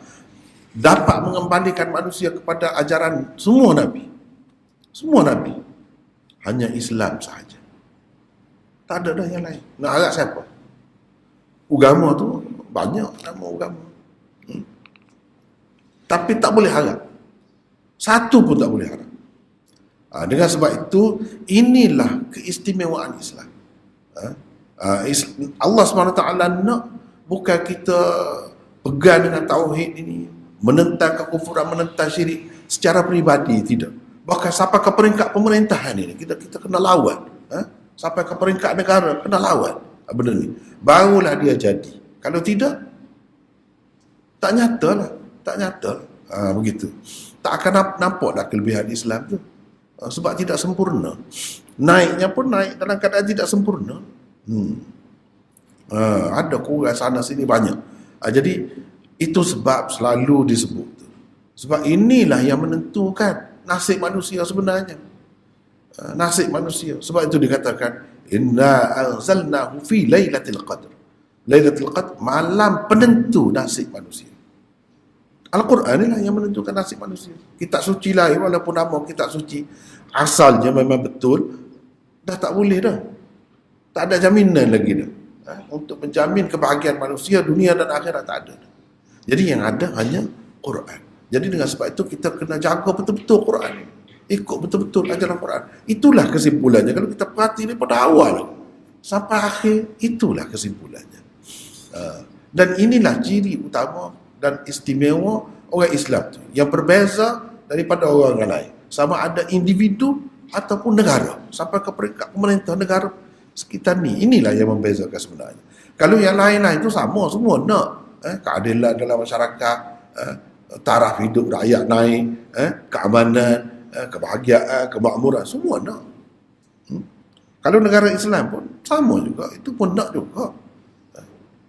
dapat mengembalikan manusia kepada ajaran semua Nabi. Hanya Islam sahaja. Tak ada dah yang lain. Nak harap siapa? Agama tu banyak nama agama. Tapi tak boleh harap. Satu pun tak boleh harap. Dengan sebab itu, inilah keistimewaan Islam. Allah SWT nak bukan kita pegang dengan tauhid ini, menentang kekufuran, menentang syirik secara peribadi, tidak. Bahkan sampai ke peringkat pemerintahan ini, kita kena lawan. Sampai ke peringkat negara, kena lawan benda ni. Barulah dia jadi. Kalau tidak, tak nyata lah. Tak nyata. Begitu. Tak akan nampak dah kelebihan Islam tu. Sebab tidak sempurna. Naiknya pun naik dalam keadaan tidak sempurna. Ada kurang sana sini banyak. Jadi itu sebab selalu disebut. Sebab inilah yang menentukan nasib manusia sebenarnya. Nasib manusia. Sebab itu dikatakan inna anzalnahu fi lailatul qadr. Lailatul qadr, malam penentu nasib manusia. Al-Quran inilah yang menentukan nasib manusia. Kitab suci lah, walaupun nama kitab suci asalnya memang betul, dah tak boleh dah. Tak ada jaminan lagi dah. Untuk menjamin kebahagiaan manusia, dunia dan akhirat tak ada dah. Jadi yang ada hanya Quran. Jadi dengan sebab itu kita kena jaga betul-betul Quran. Ikut betul-betul ajaran Quran. Itulah kesimpulannya. Kalau kita perhati daripada awal sampai akhir, itulah kesimpulannya. Dan inilah ciri utama dan istimewa orang Islam tu, yang berbeza daripada orang lain. Sama ada individu ataupun negara, sampai ke peringkat pemerintah negara sekitar ni. Inilah yang membezakan sebenarnya. Kalau yang lain-lain itu sama, semua nak keadilan dalam masyarakat, taraf hidup rakyat naik, keamanan, kebahagiaan, kemakmuran, semua nak. Kalau negara Islam pun sama juga, itu pun nak juga.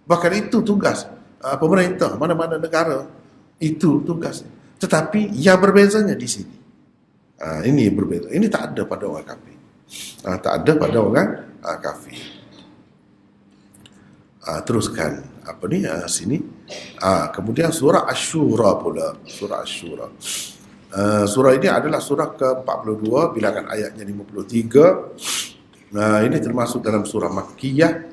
Bahkan itu tugas pemerintah, mana-mana negara, itu tugasnya. Tetapi yang berbezanya di sini. Ini berbeza. Ini tak ada pada orang kafir. Tak ada pada orang kafir. Teruskan apa ni sini. Kemudian surah Asy-Syura pula. Surah Asy-Syura. Surah ini adalah surah ke-42, bilangan ayatnya 53. Ini termasuk dalam surah Makkiyah.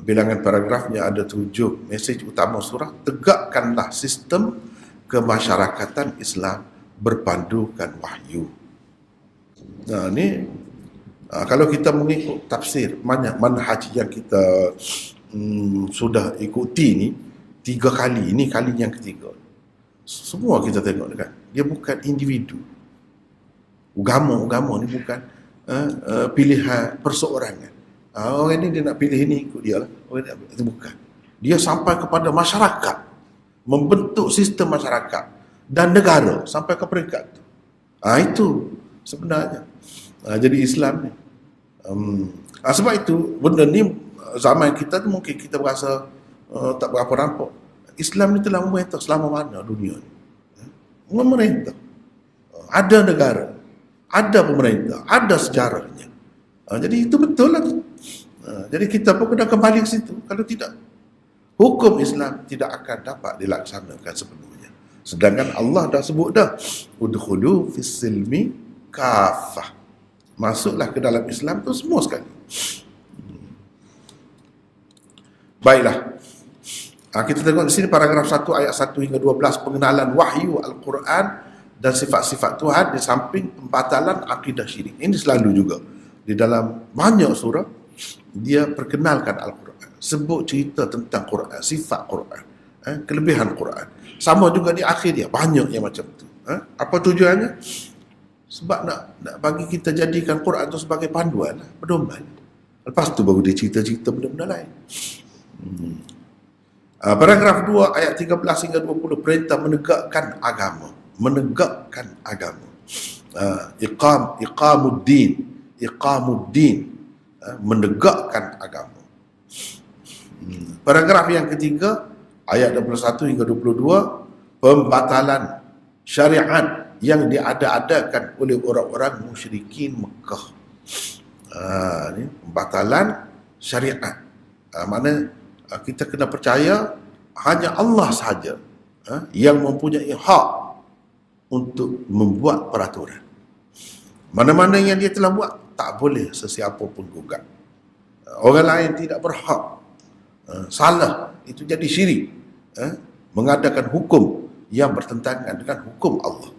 Bilangan paragrafnya ada 7. Mesej utama surah, tegakkanlah sistem kemasyarakatan Islam berpandukan wahyu. Ini kalau kita mengikut tafsir manhaj yang kita sudah ikuti ni 3 kali, ini kali yang ketiga. Semua kita tengok kan, dia bukan individu. Agama ni bukan pilihan perseorangan. Orang ini dia nak pilih ini, ikut dia lah. Itu bukan. Dia sampai kepada masyarakat, membentuk sistem masyarakat dan negara sampai ke peringkat itu. Itu sebenarnya. Jadi Islam ni. Sebab itu benda ni zaman kita tu mungkin kita berasa tak berapa nampak. Islam ni telah memerintah selama mana dunia ni. Memerintah. Ada negara, ada pemerintah, ada sejarahnya. Jadi itu betul lah. Jadi kita pun kena kembali ke situ. Kalau tidak, hukum Islam tidak akan dapat dilaksanakan sepenuhnya. Sedangkan Allah dah sebut dah, udkhulu fis silmi kafah. Masuklah ke dalam Islam tu semua sekali. Baiklah. Kita tengok di sini paragraf 1 ayat 1 hingga 12, pengenalan wahyu Al-Quran dan sifat-sifat Tuhan di samping pembatalan akidah syirik. Ini selalu juga di dalam banyak surah dia perkenalkan Al-Quran, sebut cerita tentang Quran, sifat Quran, kelebihan Quran. Sama juga di akhir dia banyak yang macam tu. Apa tujuannya? Sebab nak bagi kita jadikan Quran itu sebagai panduan, pedoman. Lepas tu baru dia cerita-cerita benda-benda lain. Paragraf 2 ayat 13 hingga 20, perintah menegakkan agama. Menegakkan agama. Iqamuddin, menegakkan agama. Paragraf yang ketiga ayat 21 hingga 22, pembatalan syariat yang diada-adakan oleh orang-orang musyrikin Mekah. Ini pembatalan syariat. Mana kita kena percaya hanya Allah sahaja yang mempunyai hak untuk membuat peraturan. Mana-mana yang dia telah buat tak boleh sesiapa pun gugat. orang lain tidak berhak, salah, itu jadi syirik, mengadakan hukum yang bertentangan dengan hukum Allah.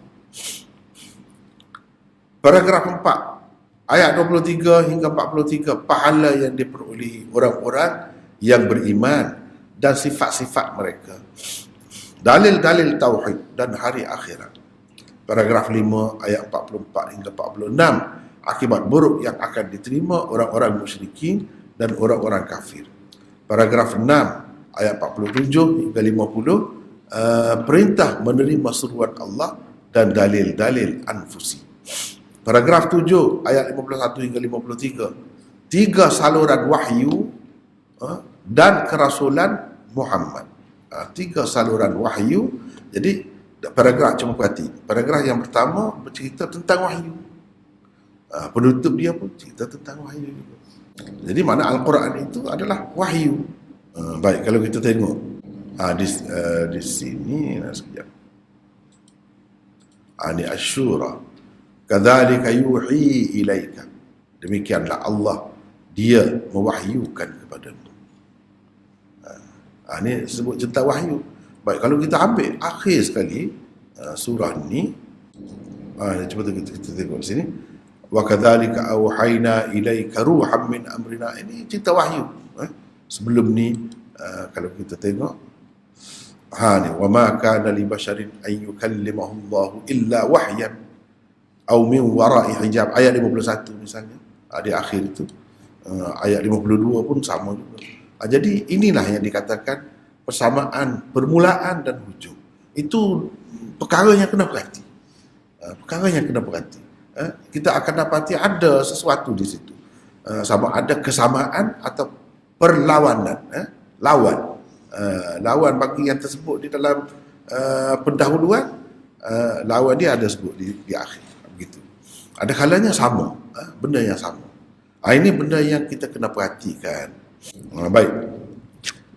Paragraf 4 ayat 23 hingga 43, pahala yang diperolehi orang-orang yang beriman dan sifat-sifat mereka, dalil-dalil tauhid dan hari akhirat. Paragraf 5 ayat 44 hingga 46, akibat buruk yang akan diterima orang-orang musyrikin dan orang-orang kafir. Paragraf 6 ayat 47 hingga 50, perintah menerima seruan Allah dan dalil-dalil anfusi. Paragraf 7 ayat 51 hingga 53, 3 saluran wahyu dan kerasulan Muhammad. 3 saluran wahyu. Jadi paragraf, cuma perhati, paragraf yang pertama bercerita tentang wahyu, penutup dia pun cerita tentang wahyu juga. Jadi mana Al-Quran itu adalah wahyu. Baik, kalau kita tengok di sini, sekejap. Ini Asy-Syura, kadzalika yuhi ilaika, demikianlah Allah, dia mewahyukan kepadamu. Ini sebut tentang wahyu. Baik, kalau kita ambil akhir sekali surah ni, cuba kita tengok di sini, wa kadzalika auhayna ilaika ruham min amrina, ini cerita wahyu. Sebelum ni kalau kita tengok ni, wa ma kana li basharin an yukallimahu Allahu illa wahyan aw min wara'i hijab, ayat 51 misalnya, di akhir itu. Ayat 52 pun sama juga. Jadi inilah yang dikatakan persamaan permulaan dan hujung. Itu perkara yang kena perhati. Perkara yang kena perhati. Kita akan dapati ada sesuatu di situ. Sama ada kesamaan atau perlawanan. Lawan. Lawan bagi yang tersebut di dalam pendahuluan, lawan dia ada sebut di akhir. Begitu. Ada kalanya sama. Benda yang sama. Ini benda yang kita kena perhatikan. Baik.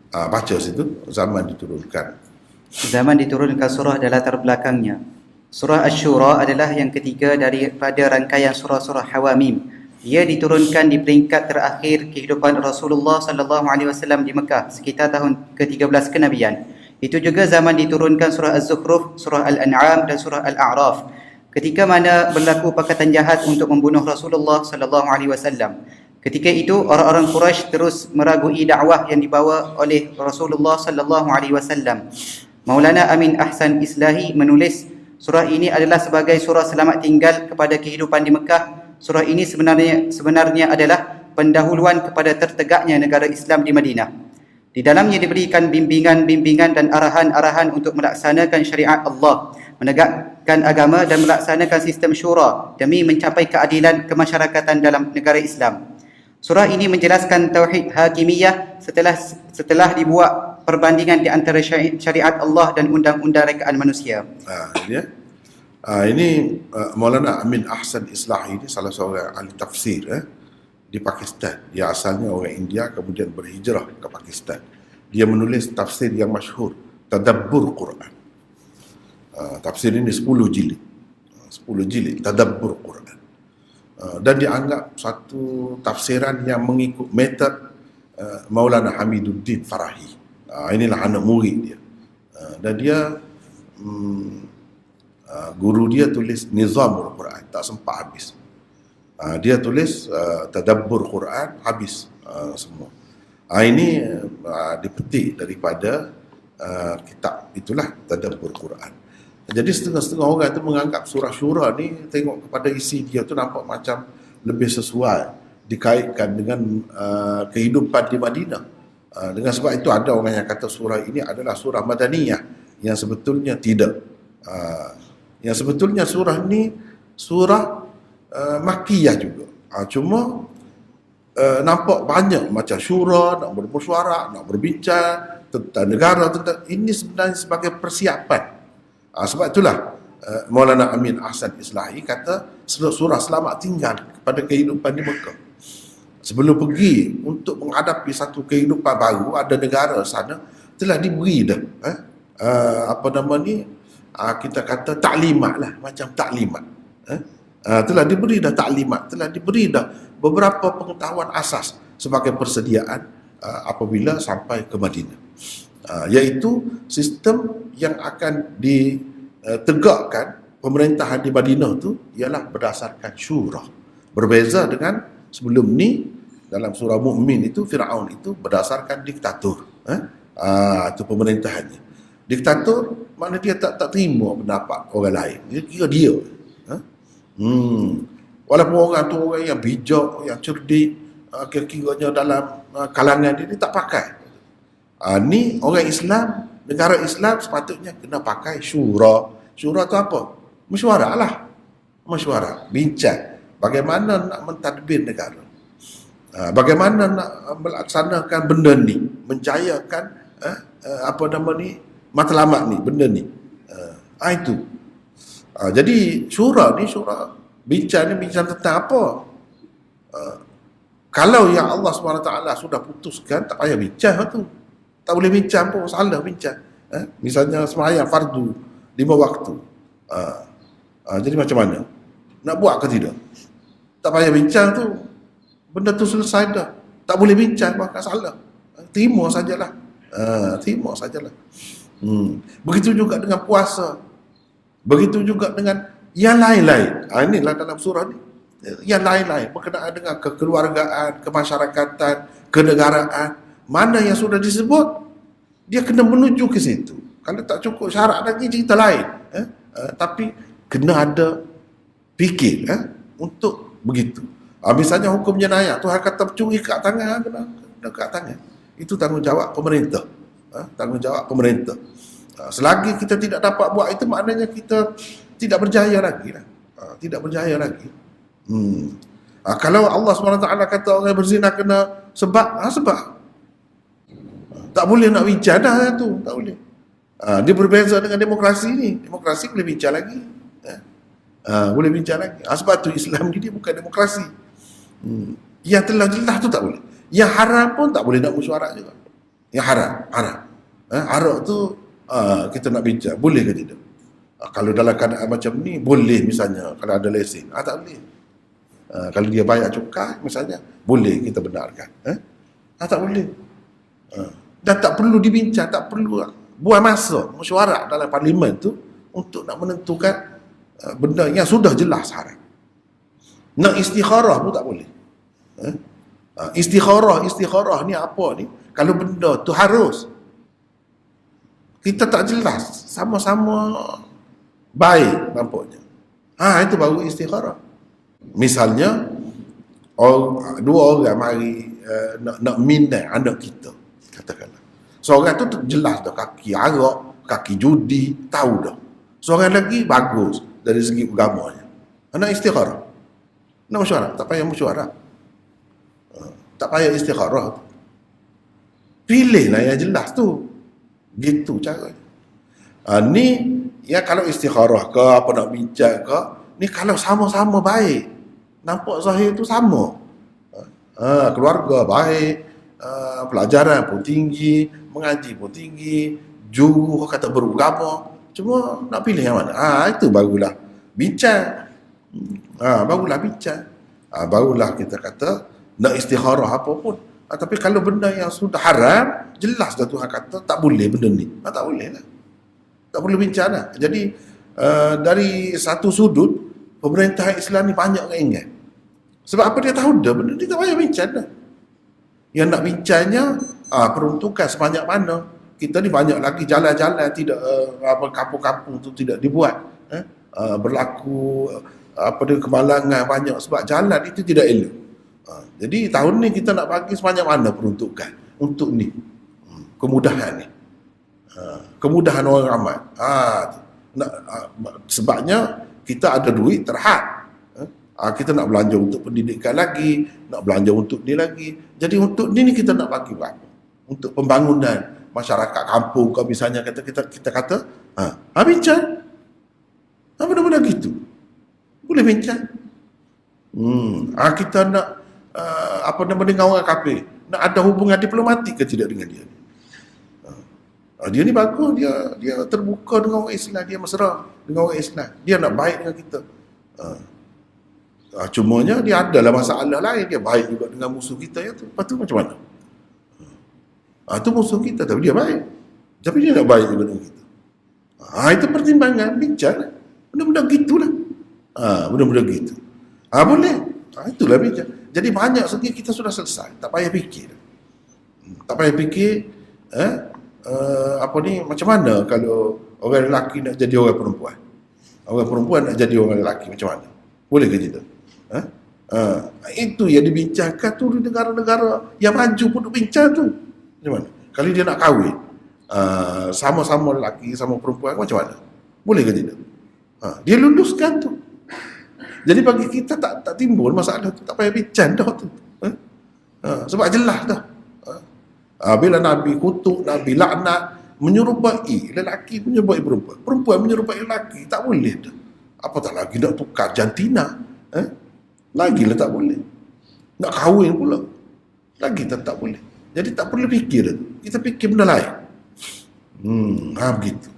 Baca situ, zaman diturunkan. Zaman diturunkan surah adalah latar belakangnya. Surah Asy-Syura adalah yang ketiga daripada rangkaian surah-surah Hawamim. Ia diturunkan di peringkat terakhir kehidupan Rasulullah sallallahu alaihi wasallam di Mekah, sekitar tahun ke-13 kenabian. Itu juga zaman diturunkan surah Az-Zukhruf, surah Al-An'am dan surah Al-A'raf. Ketika mana berlaku pakatan jahat untuk membunuh Rasulullah sallallahu alaihi wasallam. Ketika itu orang-orang Quraisy terus meragui dakwah yang dibawa oleh Rasulullah sallallahu alaihi wasallam. Maulana Amin Ahsan Islahi menulis, surah ini adalah sebagai surah selamat tinggal kepada kehidupan di Mekah. Surah ini sebenarnya adalah pendahuluan kepada tertegaknya negara Islam di Madinah. Di dalamnya diberikan bimbingan-bimbingan dan arahan-arahan untuk melaksanakan syariat Allah, menegakkan agama dan melaksanakan sistem syura demi mencapai keadilan kemasyarakatan dalam negara Islam. Surah ini menjelaskan tauhid hakimiyah setelah dibuat perbandingan di antara syariat Allah dan undang-undang rekaan manusia. Ini Maulana Amin Ahsan Islahi, ini salah seorang ahli tafsir di Pakistan. Dia asalnya orang India, kemudian berhijrah ke Pakistan. Dia menulis tafsir yang masyhur, Tadabbur Quran. Tafsir ini 10 jilid. 10 jilid Tadabbur Quran. Dan dianggap satu tafsiran yang mengikut metod Maulana Hamiduddin Farahi. Inilah anak murid dia. Dan dia guru dia tulis Nizamul Quran, tak sempat habis. Dia tulis Tadabbur Quran, habis semua. Ini dipetik daripada kitab itulah, Tadabbur Quran. Jadi setengah-setengah orang itu menganggap surah Syura ni, tengok kepada isi dia tu nampak macam lebih sesuai dikaitkan dengan kehidupan di Madinah. Dengan sebab itu ada orang yang kata surah ini adalah surah Madaniyah, yang sebetulnya tidak. Yang sebetulnya surah ni surah Makkiyah juga. Cuma nampak banyak macam syura, nak bermusyawarah, nak berbincang tentang negara, tentang ini sebenarnya sebagai persiapan. Sebab itulah Maulana Amin Ahsan Islahi kata surah selamat tinggal kepada kehidupan di Mekah. Sebelum pergi untuk menghadapi satu kehidupan baru, ada negara sana telah diberi dah kita kata taklimat lah, macam taklimat. Telah diberi dah taklimat, telah diberi dah beberapa pengetahuan asas sebagai persediaan apabila sampai ke Madinah. Iaitu sistem yang akan ditegakkan pemerintahan di Madinah tu ialah berdasarkan syura. Berbeza dengan sebelum ni dalam surah Mukmin itu Firaun itu berdasarkan diktator. Itu pemerintahannya. Diktator makna dia tak terima pendapat orang lain. Dia kira dia. Walaupun orang tu orang yang bijak, yang cerdik, kira-kiranya dalam kalangan dia tak pakai. Ni orang Islam, negara Islam sepatutnya kena pakai syura. Syura tu apa? Mesyuarat lah. Mesyuarat, bincang. Bagaimana nak mentadbir negara. Bagaimana nak melaksanakan benda ni, menjayakan matlamat ni, benda ni. Itu. Jadi syura bincang tentang apa? Kalau yang Allah SWT sudah putuskan, tak payah bincang tu. Tak boleh bincang pun, salah bincang. Misalnya sembahyang fardu 5 waktu. Jadi macam mana? Nak buat ke tidak? Tak payah bincang tu. Benda tu selesai dah. Tak boleh bincang, bahkan salah. Terima sajalah. Terima sajalah. Begitu juga dengan puasa. Begitu juga dengan yang lain-lain. Inilah dalam surah ni. Yang lain-lain berkenaan dengan kekeluargaan, kemasyarakatan, kenegaraan. Mana yang sudah disebut, dia kena menuju ke situ. Kalau tak cukup syarat lagi, cerita lain. Tapi kena ada fikir untuk begitu. Misalnya hukum jenayah, Tuhan kata curi kat tangan, kena kat tangan. Itu tanggungjawab pemerintah. Tanggungjawab pemerintah. Selagi kita tidak dapat buat itu, maknanya kita tidak berjaya lagi lah. Tidak berjaya lagi. Kalau Allah SWT kata orang berzina kena sebab, sebab. Tak boleh nak bincang dah tu, tak boleh. Dia berbeza dengan demokrasi ni. Demokrasi boleh bincang lagi. Boleh bincang lagi. Sebab tu Islam ni dia bukan demokrasi. Yang telah jelas tu tak boleh. Yang haram pun tak boleh nak mesyuarat juga. Yang haram. Haram tu kita nak bincang, boleh ke tidak? Kalau dalam keadaan macam ni, boleh misalnya kalau ada lesen. Tak boleh. Kalau dia bayar cukai misalnya, boleh kita benarkan. Tak boleh. Dan tak perlu dibincang, tak perlu buang masa mesyuarat dalam parlimen tu untuk nak menentukan benda yang sudah jelas haram. Nak istikharah pun tak boleh. Istikharah ni apa ni? Kalau benda tu harus, kita tak jelas, sama-sama baik nampaknya. Itu baru istikharah. Misalnya dua orang mari nak minat anak kita, katakanlah. Seorang tu jelas dah kaki arak, kaki judi, tahu dah. Seorang lagi bagus dari segi agamanya. Nak istikharah. Nak mesyuarat, tak payah mesyuarat. Tak payah istikharah. Pilihlah yang jelas tu. Gitu cara. Ni ya kalau istikharah ke apa nak bincang ke, ni kalau sama-sama baik. Nampak zahir tu sama. Keluarga baik, pelajaran pun tinggi, mengaji pun tinggi, juru kata beragama. Cuma nak pilih yang mana? Itu barulah bincang. Barulah bincang. Barulah kita kata nak istikharah apa pun. Tapi kalau benda yang sudah haram, jelas dah Tuhan kata tak boleh benda ni. Tak boleh lah. Tak boleh bincang lah. Jadi dari satu sudut, pemerintahan Islam ni banyak orang ingat. Sebab apa dia tahu dah benda ni tak payah bincang dah. Yang nak bincangnya peruntukan sebanyak mana. Kita ni banyak lagi jalan-jalan tidak kampung-kampung tu tidak dibuat. Berlaku kemalangan banyak sebab jalan itu tidak elok. Jadi tahun ni kita nak bagi sebanyak mana peruntukan untuk ni. Kemudahan ni. Kemudahan orang ramai. Sebabnya kita ada duit terhad. Kita nak belanja untuk pendidikan lagi, nak belanja untuk ni lagi. Jadi untuk ni kita nak bagi berapa? Untuk pembangunan masyarakat kampung ke misalnya kita kata, bincang. Benda-benda gitu. Boleh bincang. Kita nak dengan orang kafir, nak ada hubungan diplomatik ke tidak dengan dia? Dia ni bagus, dia terbuka dengan orang Islam, dia mesra dengan orang Islam, dia nak baik dengan kita. Cumanya dia adalah masalah lain, dia baik juga dengan musuh kita ya tu. Lepas tu macam mana? Tu musuh kita tapi dia baik. Tapi dia tak baik juga dengan kita. Itu pertimbangan, bincang lah. Benda-benda gitulah. Benda-benda gitu. Boleh. Itulah bincang. Jadi banyak segi kita sudah selesai. Tak payah fikir. Tak payah fikir macam mana kalau orang lelaki nak jadi orang perempuan. Orang perempuan nak jadi orang lelaki macam mana? Boleh ke kita? Itu yang dibincangkan tu di negara-negara yang maju pun bincang tu. Macam mana? Kalau dia nak kahwin sama-sama lelaki sama perempuan macam mana? Boleh ke tidak? Dia luluskan tu. Jadi bagi kita tak timbul masalah tu, tak payah bincang dah tu. Sebab jelas dah. Bila Nabi kutuk, Nabi laknat, menyerupai lelaki menyerupai perempuan, perempuan menyerupai lelaki, tak boleh dah. Apatah lagi nak tukar jantina, lagilah tak boleh. Nak kahwin pula, lagi tak boleh. Jadi tak perlu fikir, kita fikir benda lain. Begitu.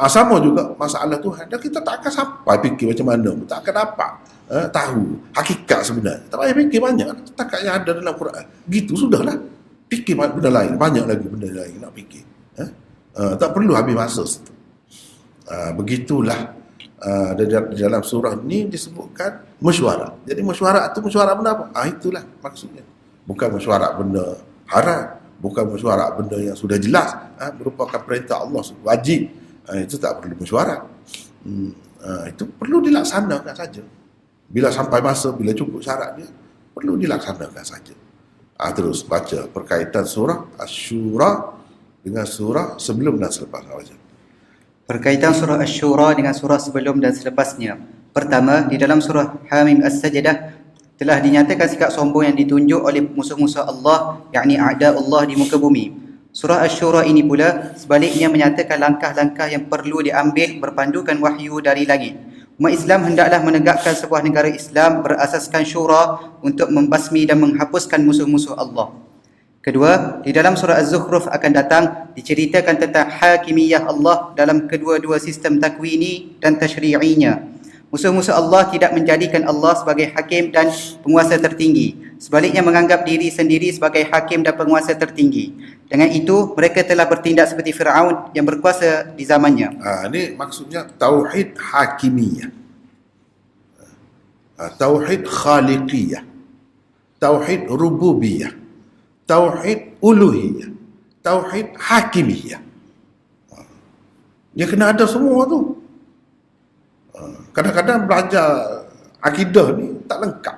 Sama juga masalah Tuhan. Dan kita tak akan sampai fikir macam mana, tak akan dapat tahu hakikat sebenarnya. Tak payah fikir banyak, setakat yang ada dalam Quran. Gitu sudahlah. Fikir benda lain, banyak lagi benda lain nak fikir. Tak perlu habis masa situ. Begitulah di dalam surah ni disebutkan mesyuarat. Jadi mesyuarat tu mesyuarat benda apa? Itulah maksudnya. Bukan mesyuarat benda haram, bukan mesyuarat benda yang sudah jelas, merupakan perintah Allah wajib. Itu tak perlu mesyuarat. Itu perlu dilaksanakan saja. Bila sampai masa, bila cukup syarat dia, perlu dilaksanakan saja. Terus baca perkaitan surah Asy-Syura dengan surah sebelum dan selepas. Berkaitan surah Asy-Syura dengan surah sebelum dan selepasnya. Pertama, di dalam surah Hamim As-Sajdah telah dinyatakan sikap sombong yang ditunjuk oleh musuh-musuh Allah, yakni a'da Allah di muka bumi. Surah Asy-Syura ini pula sebaliknya menyatakan langkah-langkah yang perlu diambil berpandukan wahyu dari langit. Umat Islam hendaklah menegakkan sebuah negara Islam berasaskan syura untuk membasmi dan menghapuskan musuh-musuh Allah. Kedua, di dalam surah Az-Zukhruf akan datang diceritakan tentang hakimiyah Allah dalam kedua-dua sistem takwini dan tasyri'inya. Musuh-musuh Allah tidak menjadikan Allah sebagai hakim dan penguasa tertinggi. Sebaliknya menganggap diri sendiri sebagai hakim dan penguasa tertinggi. Dengan itu, mereka telah bertindak seperti Fir'aun yang berkuasa di zamannya. Ini maksudnya tauhid hakimiyah. Tauhid khaliqiyah. Tauhid rububiyah. Tauhid uluhiyah. Tauhid hakimiyah. Dia kena ada semua tu. Kadang-kadang belajar akidah ni tak lengkap.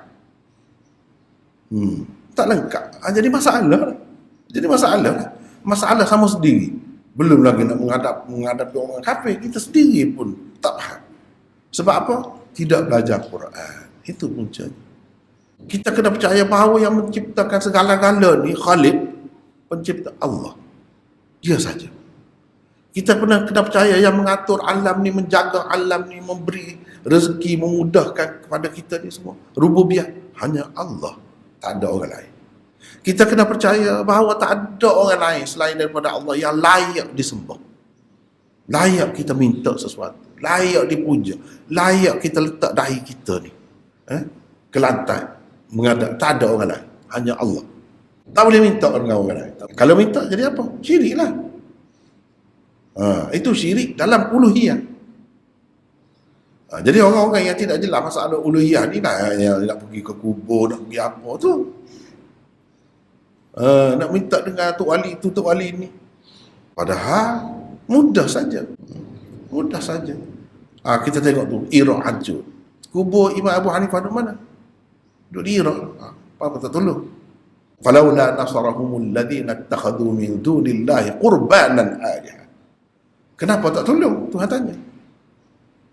Tak lengkap. Jadi masalah. Masalah sama sendiri. Belum lagi nak menghadapi orang kafir, kita sendiri pun tak faham. Sebab apa? Tidak belajar Quran. Itu puncanya. Kita kena percaya bahawa yang menciptakan segala-gala ni Khaliq, pencipta Allah. Dia saja. Kita kena percaya yang mengatur alam ni, menjaga alam ni, memberi rezeki, memudahkan kepada kita ni semua. Rububiyah hanya Allah, tak ada orang lain. Kita kena percaya bahawa tak ada orang lain selain daripada Allah yang layak disembah. Layak kita minta sesuatu, layak dipuja, layak kita letak dahi kita ni ke lantai menghadap, tak ada orang lain, hanya Allah. Tak boleh minta dengan orang lain. Kalau minta jadi apa? Syirik lah. Itu syirik dalam uluhiyah. Jadi orang-orang yang tidak jelas masalah uluhiyah ni lah, yang nak pergi ke kubur, nak pergi apa tu, nak minta dengan Tok Wali tu, Tok Wali ni. Padahal mudah saja. Mudah saja. Kita tengok tu Iraq hancur. Kubur Imam Abu Hanifah di mana? Duduk di Iraq. Apa tak tolong? Falaula nasarahumul ladzina ittakhadhu min dunillahi qurbanan alihah. Kenapa tak tolong? Tuhan tanya.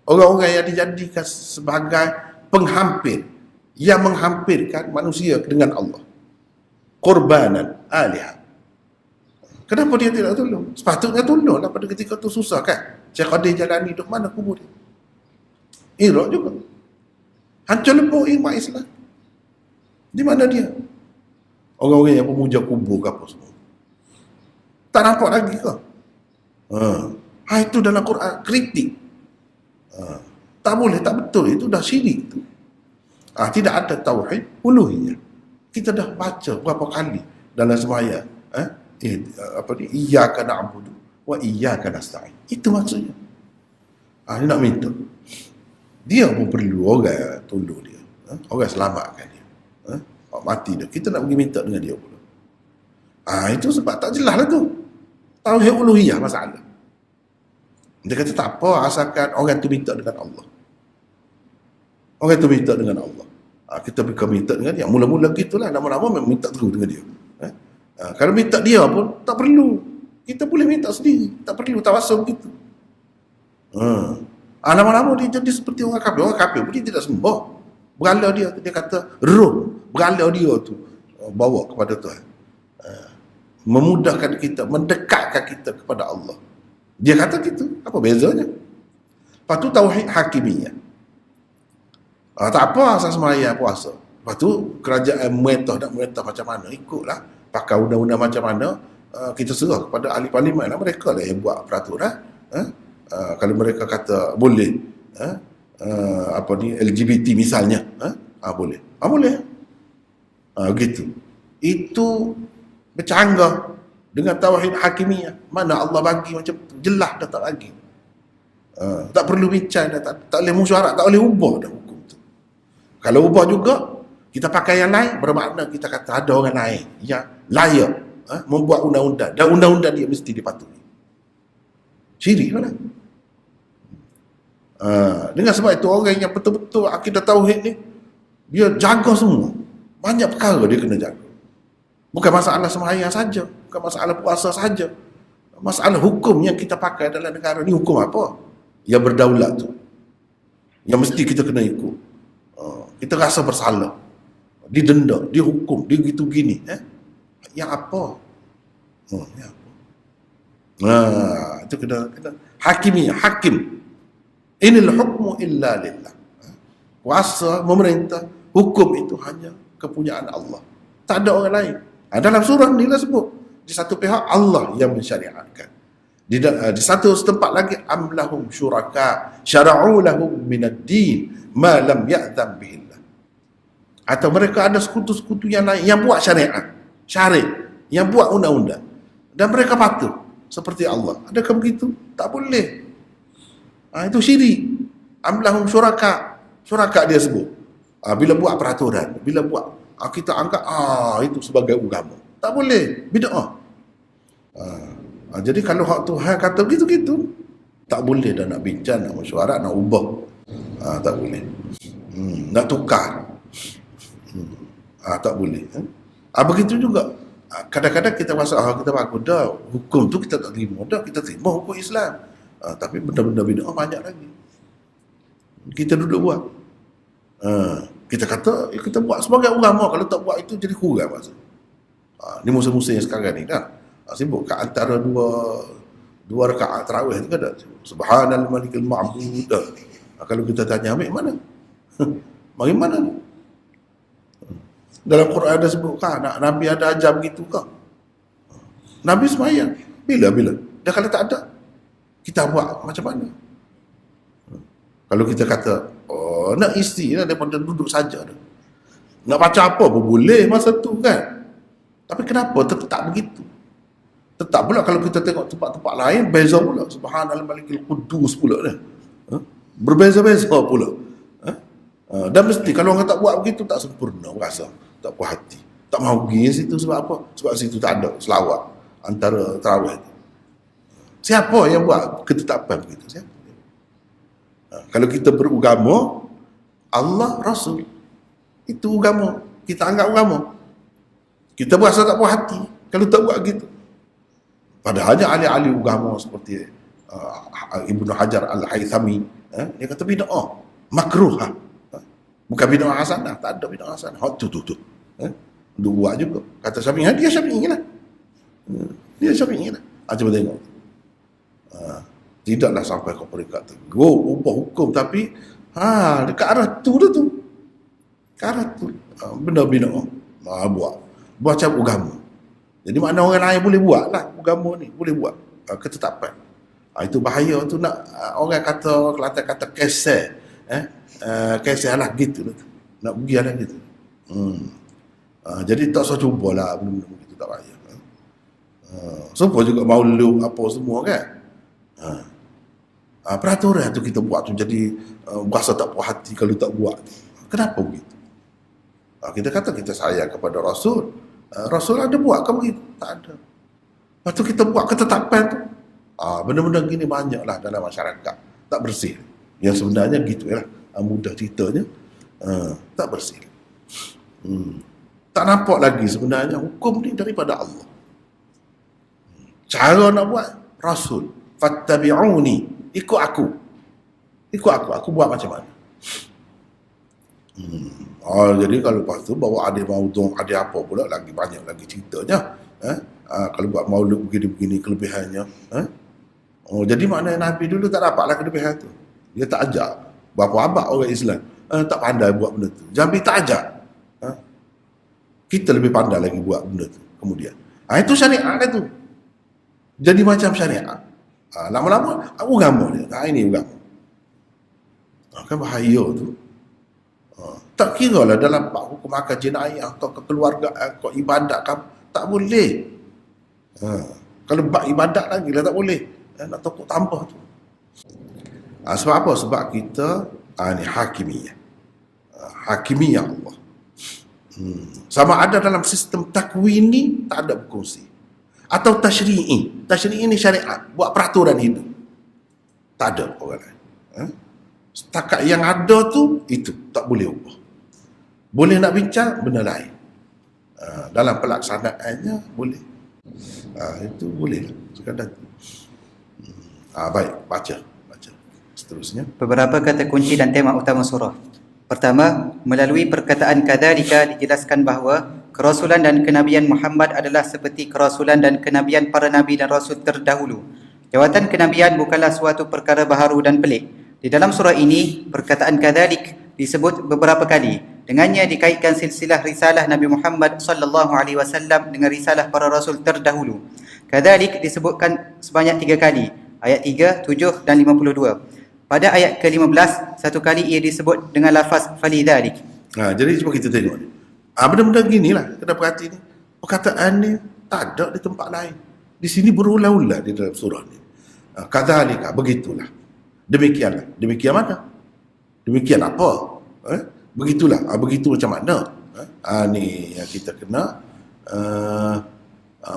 Orang-orang yang dijadikan sebagai penghampir, yang menghampirkan manusia dengan Allah. Qurbanan alihah. Kenapa dia tidak tolong? Sepatutnya tolonglah pada ketika itu susah kan. Syekh Qadir Jalani duduk mana kubur dia? Iraq juga. Hancur lebur umat Islam. Di mana dia? Orang-orang yang pemuja kubur ke apa semua. Tak nampak lagi ke? Itu dalam Quran kritik. Tak boleh, tak betul. Itu dah syirik tu. Tidak ada tauhid uluhiyah. Kita dah baca berapa kali dalam sembahyang, iyyaka na'budu wa iyyaka nasta'in. Itu maksudnya. Dia nak minta. Dia pun perlu orang tolong dia. Orang selamatkan dia. Mati dia. Kita nak pergi minta dengan dia pula. Itu sebab tak jelas lah tu. Tauhid uluhiyah masalah. Dia kata tak apa asalkan orang tu minta dengan Allah. Orang tu minta dengan Allah. Kita pergi minta dengan dia. Mula-mula gitulah. Lama-lama memang minta terus dengan dia. Kalau minta dia pun tak perlu. Kita boleh minta sendiri. Tak perlu tawassul begitu. Lama-lama dia jadi seperti orang kafir. Orang kafir pun dia tidak sembah. Berhala dia. Dia kata roh. Berhala dia tu bawa kepada Tuhan. Memudahkan kita. Mendekatkan kita kepada Allah. Dia kata gitu. Apa bezanya? Lepas tu tauhid hakimiyah. Tak apa asal sembahyang puasa. Lepas tu kerajaan merintah nak merintah macam mana, ikutlah. Pakai undang-undang macam mana, kita serah kepada ahli parlimen lah. Mereka lah yang buat peraturan. Kalau mereka kata boleh, LGBT misalnya, boleh. Boleh. Gitu. Itu bercanggah dengan tauhid hakimiyah. Mana Allah bagi macam tu, jelas dah tak bagi. Tak perlu bincang dah, tak boleh musyawarah, tak boleh ubah dah hukum tu. Kalau ubah juga, kita pakai yang lain, bermakna kita kata ada orang lain yang layak membuat undang-undang, dan undang-undang dia mesti dipatuhi. Syirik mana? Dengan sebab itu orang yang betul-betul akidah tauhid ni, dia jaga semua. Banyak perkara dia kena jaga. Bukan masalah sembahyang saja, bukan masalah puasa saja. Masalah hukum yang kita pakai dalam negara ni, hukum apa? Yang berdaulat tu. Yang mesti kita kena ikut. Kita rasa bersalah. Didenda, dihukum, dia gitu gini. Yang apa? Yang apa? Itu kena hakimiyah, hakim. Inil hukmu illa lillah. Kuasa, memerintah, hukum itu hanya kepunyaan Allah. Tak ada orang lain. Dalam surah ni lah sebut. Di satu pihak Allah yang mensyariatkan. Di satu tempat lagi, am lahum syuraka syara'u lahum minad din ma lam ya'zam bihillah. Atau mereka ada sekutu-sekutu yang lain yang buat syariat, yang buat undang-undang, dan mereka patuh seperti Allah. Adakah begitu? Tak boleh. Itu syirik. Am lahum syuraka dia sebut. Bila buat peraturan, bila buat, kita anggap itu sebagai agama. Tak boleh, bid'ah. Jadi kalau hak Tuhan kata gitu-gitu, tak boleh dah nak bincang, nak mesyuarat, nak ubah. Tak boleh. Nak tukar. Tak boleh. Begitu juga. Kadang-kadang kita rasa kita bagus dah, hukum tu kita tak terima dah, kita terima hukum Islam. Tapi benda-benda bid'ah banyak lagi. Kita duduk buat. Kita kata kita buat sebagai agama, kalau tak buat itu jadi kurang masa. Ni musim-musim yang sekarang ni dah. Sibuk kat antara dua rakaat tarawih tu kan ada subhanal malikul ma'bud. Kalau kita tanya ambil mana? Mari mana ni? Dalam Quran ada sebut Nabi ada ajar begitu ke? Nabi sembahyang. Bila? Dan kalau tak ada, kita buat macam mana? Kalau kita kata, nak isi lah daripada duduk saja dah. Nak baca apa pun boleh masa tu kan? Tapi kenapa tetap begitu? Tetap pula kalau kita tengok tempat-tempat lain, beza pula. Subhanal malikul qudus pula dah. Berbeza-beza pula. Dan mesti kalau orang tak buat begitu, tak sempurna rasa. Tak puas hati. Tak mahu pergi situ sebab apa? Sebab situ tak ada selawat antara tarawih itu. Siapa yang buat ketetapan begitu? Siapa? Kalau kita beragama, Allah, Rasul, itu agama. Kita anggap agama. Kita berasa tak puas hati kalau tak buat gitu. Padahalnya ahli-ahli agama seperti Ibnu Hajar Al-Haythami, dia kata bid'ah, makruh. Bukan bid'ah hasanah, tak ada bid'ah hasanah. Tu. Dia buat juga. Kata Syafi'i, dia Syafi'i lah. Dia Syafi'i lah. Cuba tengok. Tidaklah sampai ke peringkat tegur, ubah hukum, tapi dekat arah tu dah tu. Ke arah tu. Benda-benda buat macam agama. Jadi makna orang lain boleh buat lah agama ni, boleh buat ketetapan. Itu bahaya tu. Nak orang kata, Kelantan kata keser, keser lah gitu lah. Nak pergi ada gitu. Jadi tak usah cubalah benda-benda begitu, tak payah. Semua juga maulud apa semua kan. Peraturan tu kita buat tu jadi berasa tak puas hati kalau tak buat. Kenapa begitu? Kita kata kita sayang kepada Rasul. Rasul ada buat ke begitu? Tak ada. Lepas tu kita buat ketetapan tu. Benda-benda gini banyaklah dalam masyarakat. Tak bersih. Yang sebenarnya gitu lah. Mudah ceritanya. Tak bersih. Tak nampak lagi sebenarnya hukum ni daripada Allah. Cara nak buat Rasul. Fattabi'uni. Ikut aku. Aku buat macam mana. Jadi kalau lepas tu bawa ada maudhu', ada apa pula lagi banyak lagi ceritanya. Kalau buat maulud begini-begini kelebihannya. Jadi maknanya Nabi dulu tak dapatlah kelebihan tu. Dia tak ajak. Berapa abad orang Islam tak pandai buat benda tu. Jambi tak ajak. Kita lebih pandai lagi buat benda tu kemudian. Itu syariat tu. Jadi macam syariat. Lama-lama agama dia. Ini agama. Kan bahaya tu. Tak kira lah dalam bab hukum akal jenayah atau kekeluargaan, kau ibadat kan, tak boleh. Kalau bab ibadat lagi lah tak boleh. Nak takut tambah tu. Sebab apa? Sebab kita ni hakimiyah. Hakimiyah Allah. Sama ada dalam sistem takwini tak ada berkongsi. Atau tasyri'i. Tasyri'i ni syariat. Buat peraturan hidup. Tak ada orang lain. Setakat yang ada tu, itu. Tak boleh ubah. Boleh nak bincang, benda lain. Dalam pelaksanaannya, boleh. Itu boleh lah. Sekadar tu. Baik, baca. Seterusnya. Beberapa kata kunci dan tema utama surah. Pertama, melalui perkataan kadzalika dijelaskan bahawa kerasulan dan kenabian Muhammad adalah seperti kerasulan dan kenabian para nabi dan rasul terdahulu. Jawatan kenabian bukanlah suatu perkara baharu dan pelik. Di dalam surah ini, perkataan kadzalik disebut beberapa kali. Dengannya dikaitkan silsilah risalah Nabi Muhammad sallallahu alaihi wasallam dengan risalah para rasul terdahulu. Kadzalik disebutkan sebanyak 3 kali. Ayat 3, 7 dan 52. Pada ayat ke-15, satu kali ia disebut dengan lafaz falidzalik. Jadi cuba kita tengok ni. Benda-benda ginilah kena perhati ni. Perkataan ni tak ada di tempat lain. Di sini berulang-ulang di dalam surah ni. Kadzalika, begitulah. Demikianlah. Demikian mana? Demikian apa? Begitulah. Begitu macam mana? Ni yang kita kena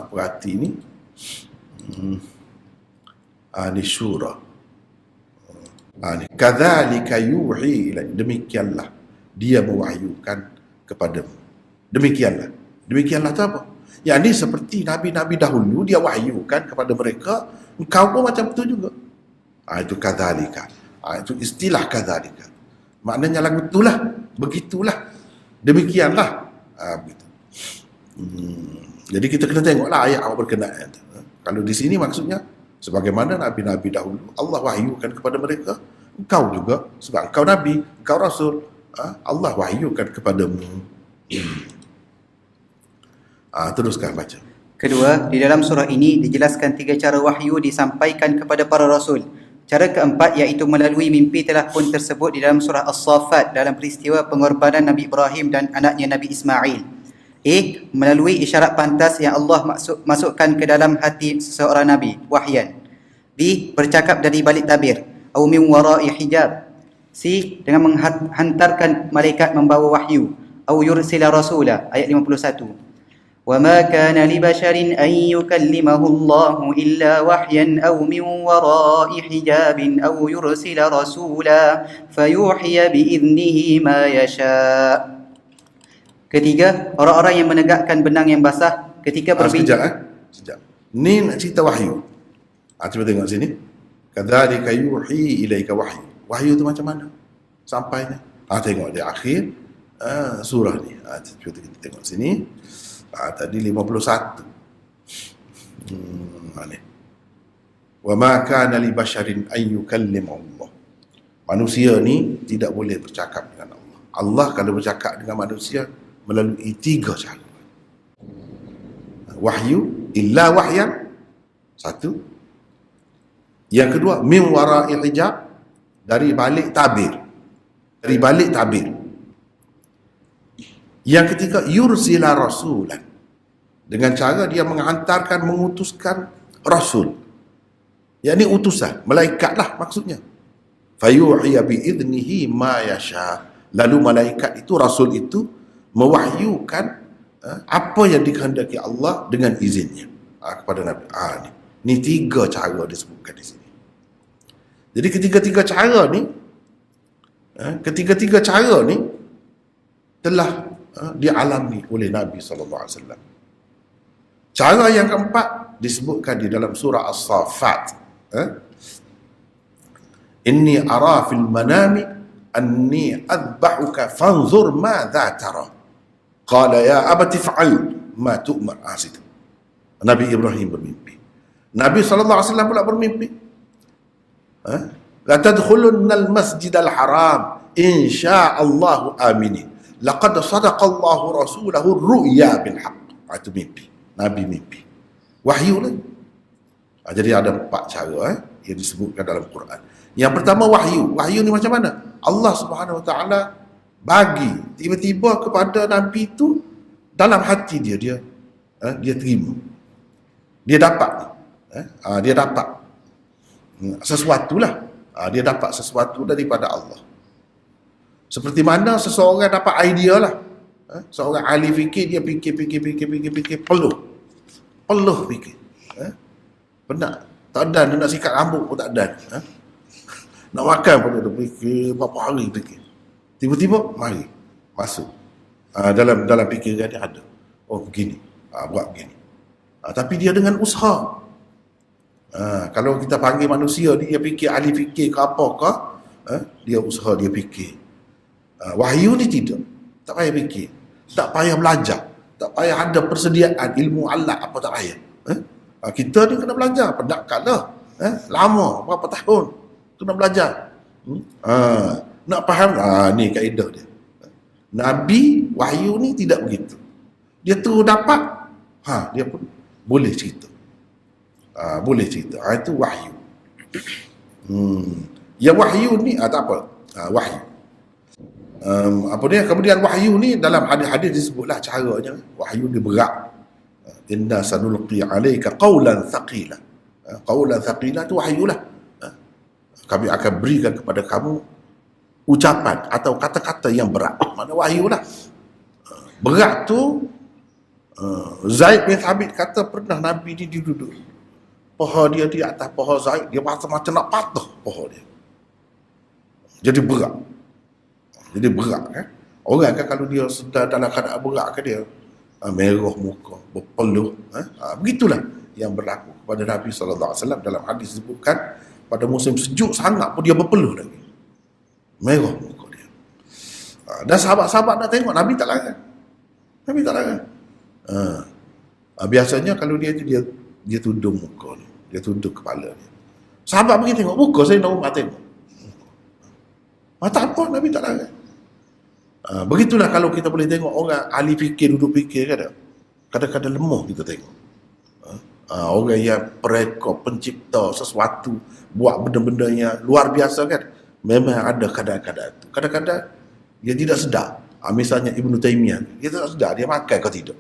perhati ni. Ni surah. Kadzalika yuhi ilaik. Demikianlah dia mewahyukan kepadamu. Demikianlah. Demikianlah tu apa? Yang ni seperti nabi-nabi dahulu dia wahyukan kepada mereka, engkau pun macam tu juga. Itu kadzalika. Itu istilah kadzalika. Maknanya lagu itulah, begitulah, demikianlah. Begitu. Jadi kita kena tengoklah ayat apa berkenaan. Kalau di sini maksudnya sebagaimana nabi-nabi dahulu Allah wahyukan kepada mereka, engkau juga sebab engkau nabi, engkau rasul, Allah wahyukan kepadamu. Teruskan baca. Kedua, di dalam surah ini dijelaskan 3 cara wahyu disampaikan kepada para rasul. Cara keempat iaitu melalui mimpi telah pun tersebut di dalam surah As-Saffat dalam peristiwa pengorbanan Nabi Ibrahim dan anaknya Nabi Ismail. Melalui isyarat pantas yang Allah masukkan ke dalam hati seseorang Nabi, wahyan. B. Bercakap dari balik tabir, au min wara'i hijab. C. Dengan menghantarkan malaikat membawa wahyu, au yursila rasula, ayat 51. وَمَا كَانَ لِبَشَرٍ أَن يُكَلِّمَهُ اللَّهُ إِلَّا وَحْيًا أَوْ مِنْ وَرَاءِ حِجَابٍ أَوْ يُرْسِلَ رَسُولًا فَيُوحِيَ بِإِذْنِهِ مَا يَشَاءُ. Ketiga, orang-orang yang menegakkan benang yang basah ketika berbincang. Sekejap. Ni nak cerita wahyu. Cuba tengok sini. Kadzalika yuhi ilaika wahyu. Wahyu tu macam mana? Sampainya. Tengok di akhir surah ni. Cuba kita tengok sini. Tadi 51. Ni. Wa ma kana li basharin an yukallima Allah. Manusia ni tidak boleh bercakap dengan Allah. Allah kalau bercakap dengan manusia melalui 3 cara. Wahyu, illa wahyan. 1. Yang kedua, min wara'i hijab, dari balik tabir. Dari balik tabir. Yang ketiga, yursila rasulan, dengan cara dia menghantarkan, mengutuskan rasul, yakni utusan, malaikat lah maksudnya. Fayuhiya biidnihi ma yasha, lalu malaikat itu, rasul itu mewahyukan apa yang dikehendaki Allah dengan izinnya kepada Nabi. Ni tiga cara disebutkan di sini. Jadi ketiga-tiga cara ni telah dialami oleh Nabi SAW. Cara yang keempat disebutkan di dalam surah As-Saffat. Inni ara fil manami anni adbahuka fanzur madza tara. Qala ya abati fa'al ma tu'mar. Situ Nabi Ibrahim bermimpi. Nabi SAW pula bermimpi. La tadkhulunnal masjidal haram insya'allahu aminin. Laqad sadaqallahu rasulahu ru'ya bil haqq. Itu mimpi. Nabi mimpi. Wahyu lah. Jadi ada 4 cara yang disebutkan dalam Quran. Yang pertama wahyu. Wahyu ni macam mana? Allah Subhanahu Wa Taala bagi tiba-tiba kepada Nabi itu dalam hati dia terima. Dia dapat dia dapat sesuatu lah. Dia dapat sesuatu daripada Allah. Seperti mana seseorang dapat idea lah. Seorang ahli fikir, dia fikir peluh fikir. Penat, tak ada, nak sikat rambut pun tak ada. Nak makan pun dia fikir, berapa hari fikir. Tiba-tiba mari masuk dalam fikiran dia ada. Oh begini, buat begini. Tapi dia dengan usaha. Kalau kita panggil manusia ni, dia fikir ahli fikir ke apakah, dia usaha, dia fikir. Wahyu ni tidak, tak payah fikir, tak payah belajar, tak payah ada persediaan ilmu alat apa, tak payah. Kita ni kena belajar, pendakat lah, lama, berapa tahun kena belajar. Nak faham, ni kaedah dia. Nabi wahyu ni tidak begitu, dia terus dapat, dia pun boleh cerita. Boleh cerita. Itu wahyu. Yang wahyu ni tak apa. Wahyu. Kemudian wahyu ni dalam hadis-hadis disebutlah caranya. Wahyu ni berat. Inna sanulqi alayka qawlan thaqila. Qawlan thaqila tu wahyu lah. Kami akan berikan kepada kamu ucapan atau kata-kata yang berat. Mana wahyu lah. Berat tu Zaid bin Thabit kata pernah Nabi ni duduk, paha dia di atas paha Zaid, dia macam nak patah paha dia. Jadi berat kan. Orang kan kalau dia sedang dalam keadaan berat kan, dia merah muka, berpeluh. Begitulah yang berlaku kepada Nabi SAW. Dalam hadis disebutkan pada musim sejuk sangat pun dia berpeluh lagi, merah muka dia. Dan sahabat-sahabat nak tengok, Nabi tak larat. Biasanya kalau dia tudung muka ni, dia tudung kepala dia. Sahabat pergi tengok muka, saya nak umat tengok. Tak apa, Nabi tak larat. Begitulah kalau kita boleh tengok orang ahli fikir duduk fikir, kadang-kadang lemah kita tengok. Orang yang pereka, pencipta sesuatu, buat benda-benda yang luar biasa kan, memang ada kadang-kadang tu. Kadang-kadang dia tidak sedar. Misalnya Ibn Taymiyah, dia tak sedar dia makan ke tidak.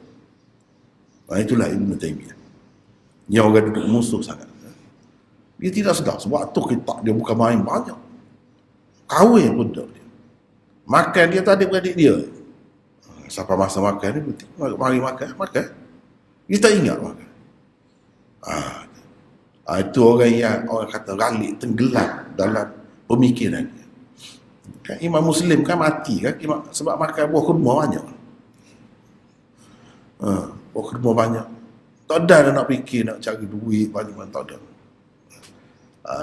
Itulah Ibn Taymiyah yang orang duduk musuh sangat. Dia tidak sedar sebab tu kitab dia bukan main banyak. Kahwin pun tak dia. Makan dia tak adik-beradik dia. Sampai masa makan ni betul, mari makan. Dia tak ingat makan. Itu orang yang orang kata ralik, tenggelam dalam pemikiran dia. Kan Imam Muslim kan mati kan sebab makan buah kurma banyak. Buah kurma banyak. Tak ada nak fikir nak cari duit banyak, tak ada.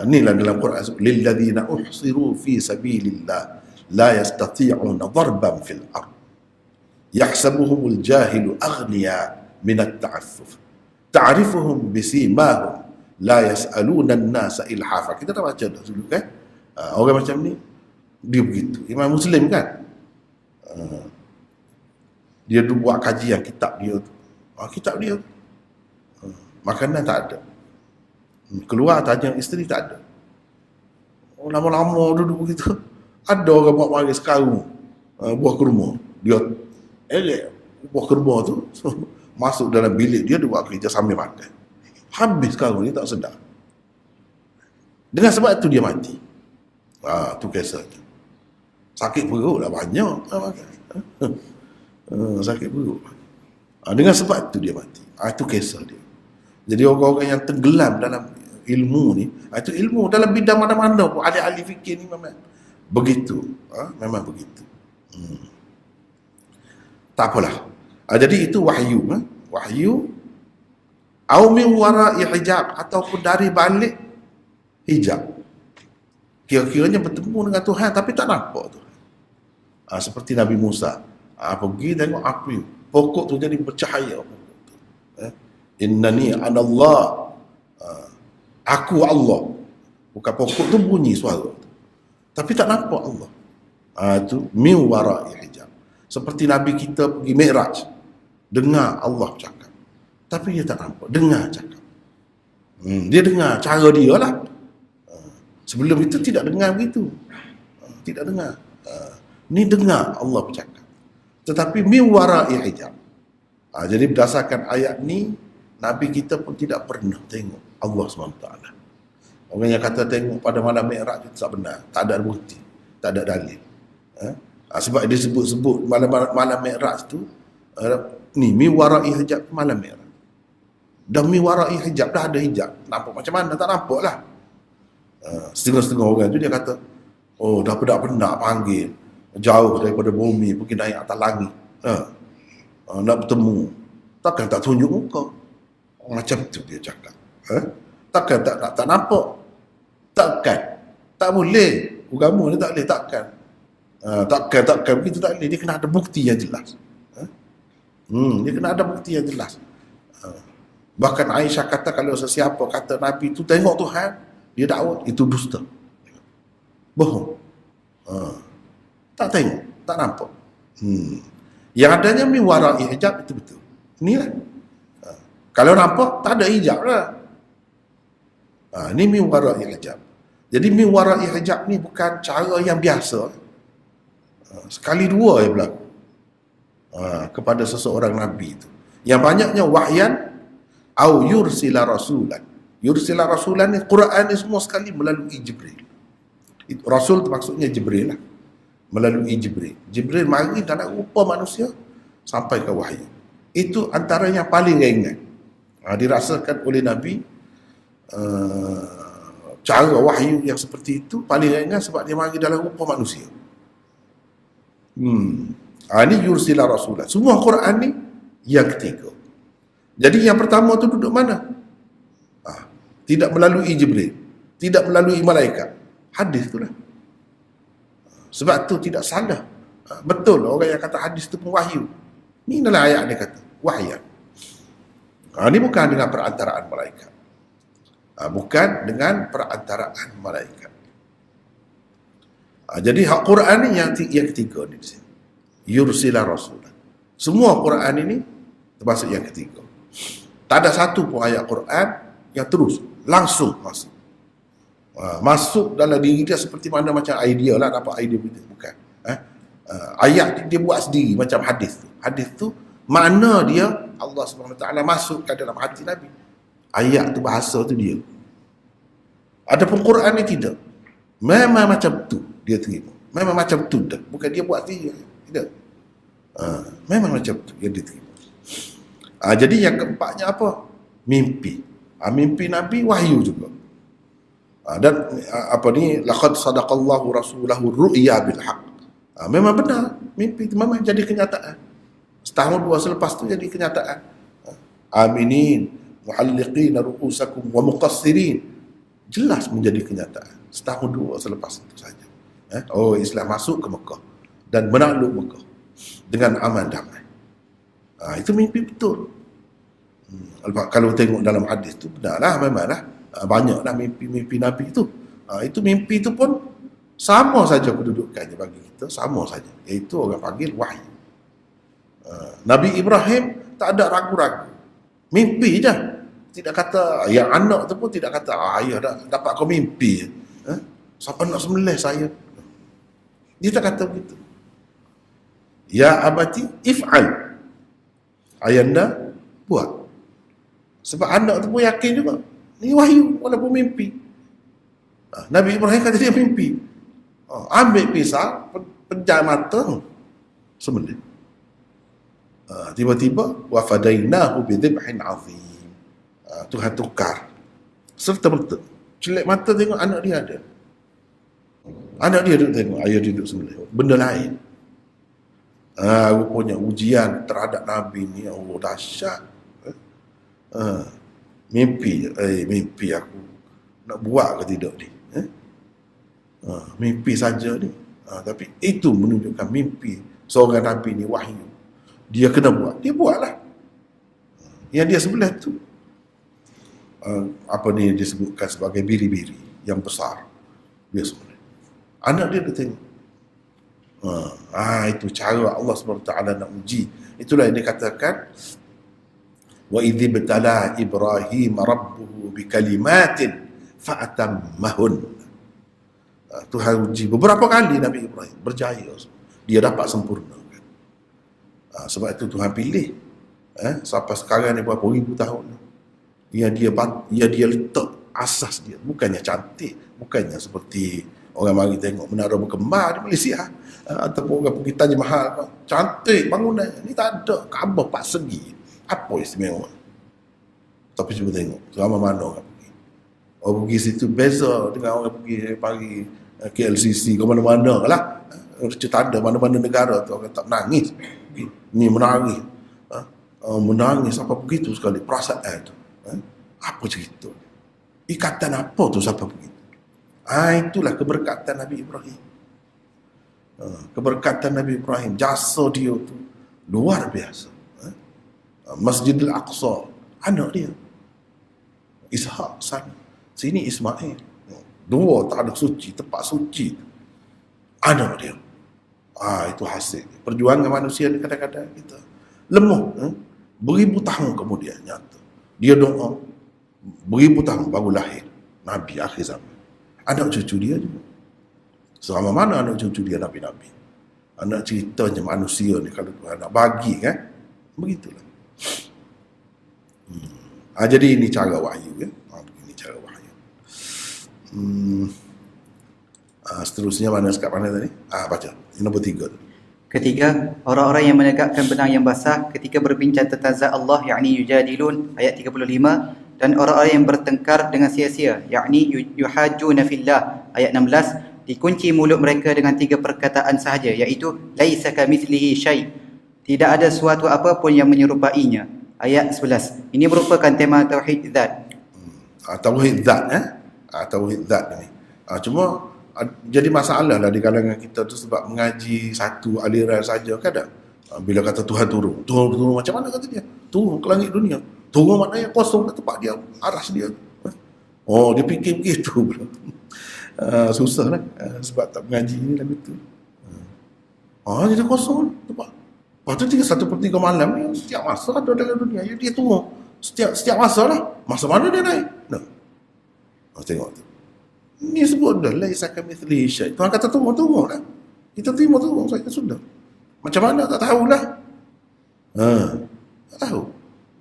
Inilah dalam Quran, lilladzina uhsiru fi sabilillah la yastati'una darban fil ard yahsabuhumul jahilu aghniya min at-ta'affuf ta'rifuhum bisimahum la yas'aluna an-nasa ilhafa. Kita dah baca dah dulu kan. Orang macam ni dia begitu. Imam Muslim kan, dia buat kajian kitab dia tu. Makanan tak ada, keluar tanya isteri tak ada. Lama-lama duduk begitu, ada orang buat mari sekarang buah kurma, dia buah kerbau tu masuk dalam bilik dia buat kerja sambil makan. Habis kau ni tak sedar. Dengan sebab itu dia mati. Tu kisahnya. Sakit perut lah banyak. Sakit perut. Dengan sebab itu dia mati. Itu kisah dia. Jadi orang-orang yang tenggelam dalam ilmu ni, itu ilmu dalam bidang mana-mana pun, ada ahli fikir ni memang begitu. Memang begitu. Tak apalah. Jadi itu wahyu. Wahyu au min wara'i hijab, ataupun dari balik hijab. Kira-kiranya bertemu dengan Tuhan tapi tak nampak tu. Seperti Nabi Musa. Pergi tengok api. Pokok tu jadi bercahaya. Innani anallah. Aku Allah. Bukan pokok tu bunyi suara. Tapi tak nampak Allah. Itu min wara'i hijab. Seperti Nabi kita pergi Mi'raj. Dengar Allah cakap. Tapi dia tak nampak. Dengar cakap. Dia dengar cara dia lah. Sebelum itu tidak dengar begitu. Tidak dengar. Ni dengar Allah bercakap. Tetapi min wara'i hijab. Jadi berdasarkan ayat ni, Nabi kita pun tidak pernah tengok Allah SWT. Orang yang kata tengok pada malam Mi'raj itu tak benar. Tak ada bukti. Tak ada dalil. Sebab dia sebut-sebut malam Mi'raj tu, ni min wara'i hijab, malam Mi'raj. Dan min wara'i hijab, dah ada hijab. Nampak macam mana? Tak nampak lah. Setengah-setengah orang tu dia kata, oh dah pendak-pendak panggil jauh daripada bumi pergi naik atas langit, nak bertemu, takkan tak tunjuk muka. Macam tu dia cakap. Takkan tak nampak. Takkan tak boleh. Agama ni tak boleh. Takkan begitu tak boleh. Dia kena ada bukti yang jelas. Dia kena ada bukti yang jelas. Bahkan Aisyah kata, kalau sesiapa kata Nabi tu tengok Tuhan, dia dakwa, itu dusta, bohong. Tak tengok, tak nampak. Yang adanya min wara'i hijab, itu betul. Inilah. Kalau nampak, tak ada hijab lah. Ini min wara'i hijab. Jadi min wara'i hijab ni bukan cara yang biasa. Sekali dua yang berlaku kepada seseorang Nabi itu. Yang banyaknya wahyan au yursila rasulan. Yursila rasulan ni, Quran ni semua sekali melalui Jibril. Rasul tu maksudnya Jibril lah. Melalui Jibril. Jibril mari dalam rupa manusia sampai ke wahyu. Itu antara yang paling ringan. Dirasakan oleh Nabi, cara wahyu yang seperti itu paling ringan sebab dia mari dalam rupa manusia. Ini yursila rasulan. Semua Quran ni yang ketiga. Jadi yang pertama tu duduk mana? Tidak melalui Jibril, tidak melalui malaikat. Hadis itulah. Sebab tu tidak salah. Betul orang yang kata hadis itu pun wahyu. Ini adalah ayat dia kata, wahyan. Ini bukan dengan perantaraan malaikat. Bukan dengan perantaraan malaikat. Jadi hak Quran ni yang ketiga ni di sini. Yursila rasulan. Semua Quran ini termasuk yang ketiga. Tak ada satu pun ayat Quran yang terus langsung masuk. Masuk dalam diri dia seperti mana macam idea lah, dapat idea begitu. Bukan. Ayat dia buat sendiri macam hadis tu. Hadis tu makna dia Allah SWT masukkan dalam hati Nabi. Ayat tu bahasa tu dia. Adapun Quran ni tidak. Memang macam tu dia terima. Memang macam tu dah. Bukan dia buat sendiri. Tidak. Memang macam tu yang dia terima. Jadi yang keempatnya apa? Mimpi. Mimpi Nabi wahyu juga. Dan laqad sadaqallahu rasulahu ru'ya bil haqq. Memang benar, mimpi itu memang jadi kenyataan. Setahun dua selepas tu jadi kenyataan. Aminin muhalliqin ru'usakum wa muqassirin. Jelas menjadi kenyataan. Setahun dua selepas itu saja. Islam masuk ke Mekah dan menakluk Mekah dengan aman damai. Itu mimpi betul. Kalau tengok dalam hadis tu benarlah, memanglah banyaklah mimpi-mimpi Nabi itu. Itu mimpi itu pun sama saja kedudukannya bagi kita, sama saja, iaitu orang panggil wahyu. Nabi Ibrahim tak ada ragu-ragu, mimpi je. Tidak kata yang anak tu pun tidak kata ayah dah dapat kau mimpi, siapa nak sembelih saya. Dia tak kata begitu. Ya abati if'al. Ayanda buat. Sebab anak tu pun yakin juga. Ni wahyu walaupun mimpi. Nabi Ibrahim kata dia mimpi. Ambil pisau, pejam mata, sembelih. Tiba-tiba wa fadainahu bi dhibhin azim. Tuhan tukar. Serta-merta. Celik mata tengok anak dia ada. Anak dia duduk tengok ayah dia duduk sembelih. Benda lain. Rupanya ujian terhadap Nabi ni, Allah dahsyat. Mimpi aku nak buat ke tidak ni? Mimpi saja ni. Tapi itu menunjukkan mimpi seorang Nabi ni wahyu. Dia kena buat. Dia buatlah. Yang dia sebelah tu apa ni disebutkan sebagai biri-biri yang besar. Dia sebelah. Anak dia tengok. Itu cara Allah SWT nak uji. Itulah yang dikatakan wa idh ibtala Ibrahim rabbuhu bikalimatin fa'atammahun. Tuhan uji beberapa kali Nabi Ibrahim, berjaya. Dia dapat sempurnakan. Sebab itu Tuhan pilih sampai sekarang ni berapa ribu tahun. Dia letak asas dia. Bukannya cantik, bukannya seperti orang mari tengok menara berkembar di Malaysia, ataupun orang pergi Taj Mahal, cantik bangunan ni, tak ada. Kaabah 4 segi, apa istimewa? Tapi cuba tengok selama mana orang pergi. Orang pergi situ beza dengan orang pergi pagi KLCC ke mana-mana lah. Cerita ada mana-mana negara tu orang tak menangis. Ni menangis. Menangis apa begitu sekali perasaan tu. Apa cerita? Ikatan apa tu sampai begitu? Itulah keberkatan Nabi Ibrahim. Keberkatan Nabi Ibrahim, jasa dia tu luar biasa. Masjidil Aqsa, anak dia Ishak sana, sini Ismail. Dua tak ada suci, tempat suci, anak dia. Itu hasil perjuangan manusia ni. Kadang-kadang kita lemah, beribu tahun kemudian nyata dia doa, beribu tahun baru lahir Nabi akhir zaman. Anak cucu dia juga. Selama mana anak cucu dia Nabi-Nabi? Anak ceritanya manusia ni kalau Tuhan nak bagi kan, begitulah. Jadi ini cara wahyu ya. Ini cara wahyu. Seterusnya mana sekat mana tadi? Baca. Ini nombor 3 tu. Ketiga, orang-orang yang menegakkan benang yang basah ketika berbincang tentang zat Allah, yakni yujadilun, ayat 35, dan orang-orang yang bertengkar dengan sia-sia, yakni yuhajjuna fillah, ayat 16, dikunci mulut mereka dengan 3 perkataan sahaja, iaitu laisa kamitslihi syai', tidak ada sesuatu apa pun yang menyerupainya, ayat 11. Ini merupakan tema tauhid zat. Tauhid zat tauhid zat ni. Cuma jadi masalah lah di kalangan kita tu sebab mengaji satu aliran saja kadang. Bila kata Tuhan turun macam mana kata dia? Turun ke langit dunia. Turun maknanya kosong ke tempat dia, aras dia. Dia fikir begitu pula. Susah lah sebab tak mengaji ni lagu tu. Jadi kosong tempat. Lepas tu 1/3 malam ni setiap masa ada dalam dunia. Dia turun setiap masa lah. Masa mana dia naik? Tengok tu. Ini sebut dah laisa kamitslihi syai'. Tuhan kata turun lah. Kita terima turun saja sudah. Macam mana tak tahulah. Tak tahu.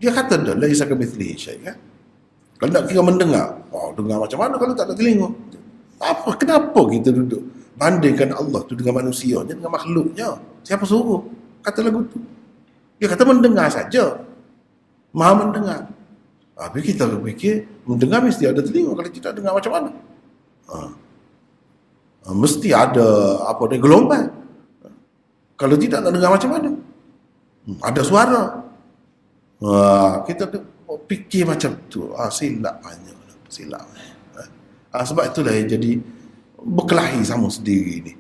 Dia kata dah laisa kamitslihi syai' kan. Kalau nak kira mendengar, dengar macam mana kalau tak ada telinga? Kenapa kita duduk bandingkan Allah tu dengan manusianya, dengan makhluknya? Siapa suruh? Kata lagu tu. Dia kata mendengar saja. Maha mendengar. Tapi kita fikir mendengar mesti ada telinga. Kalau tidak dengar macam mana? Mesti ada gelombang. Kalau tidak nak dengar macam mana? Ada suara. Kita fikir macam tu. Silap hanya. Silap. Sebab itulah yang jadi berkelahi sama sendiri ni.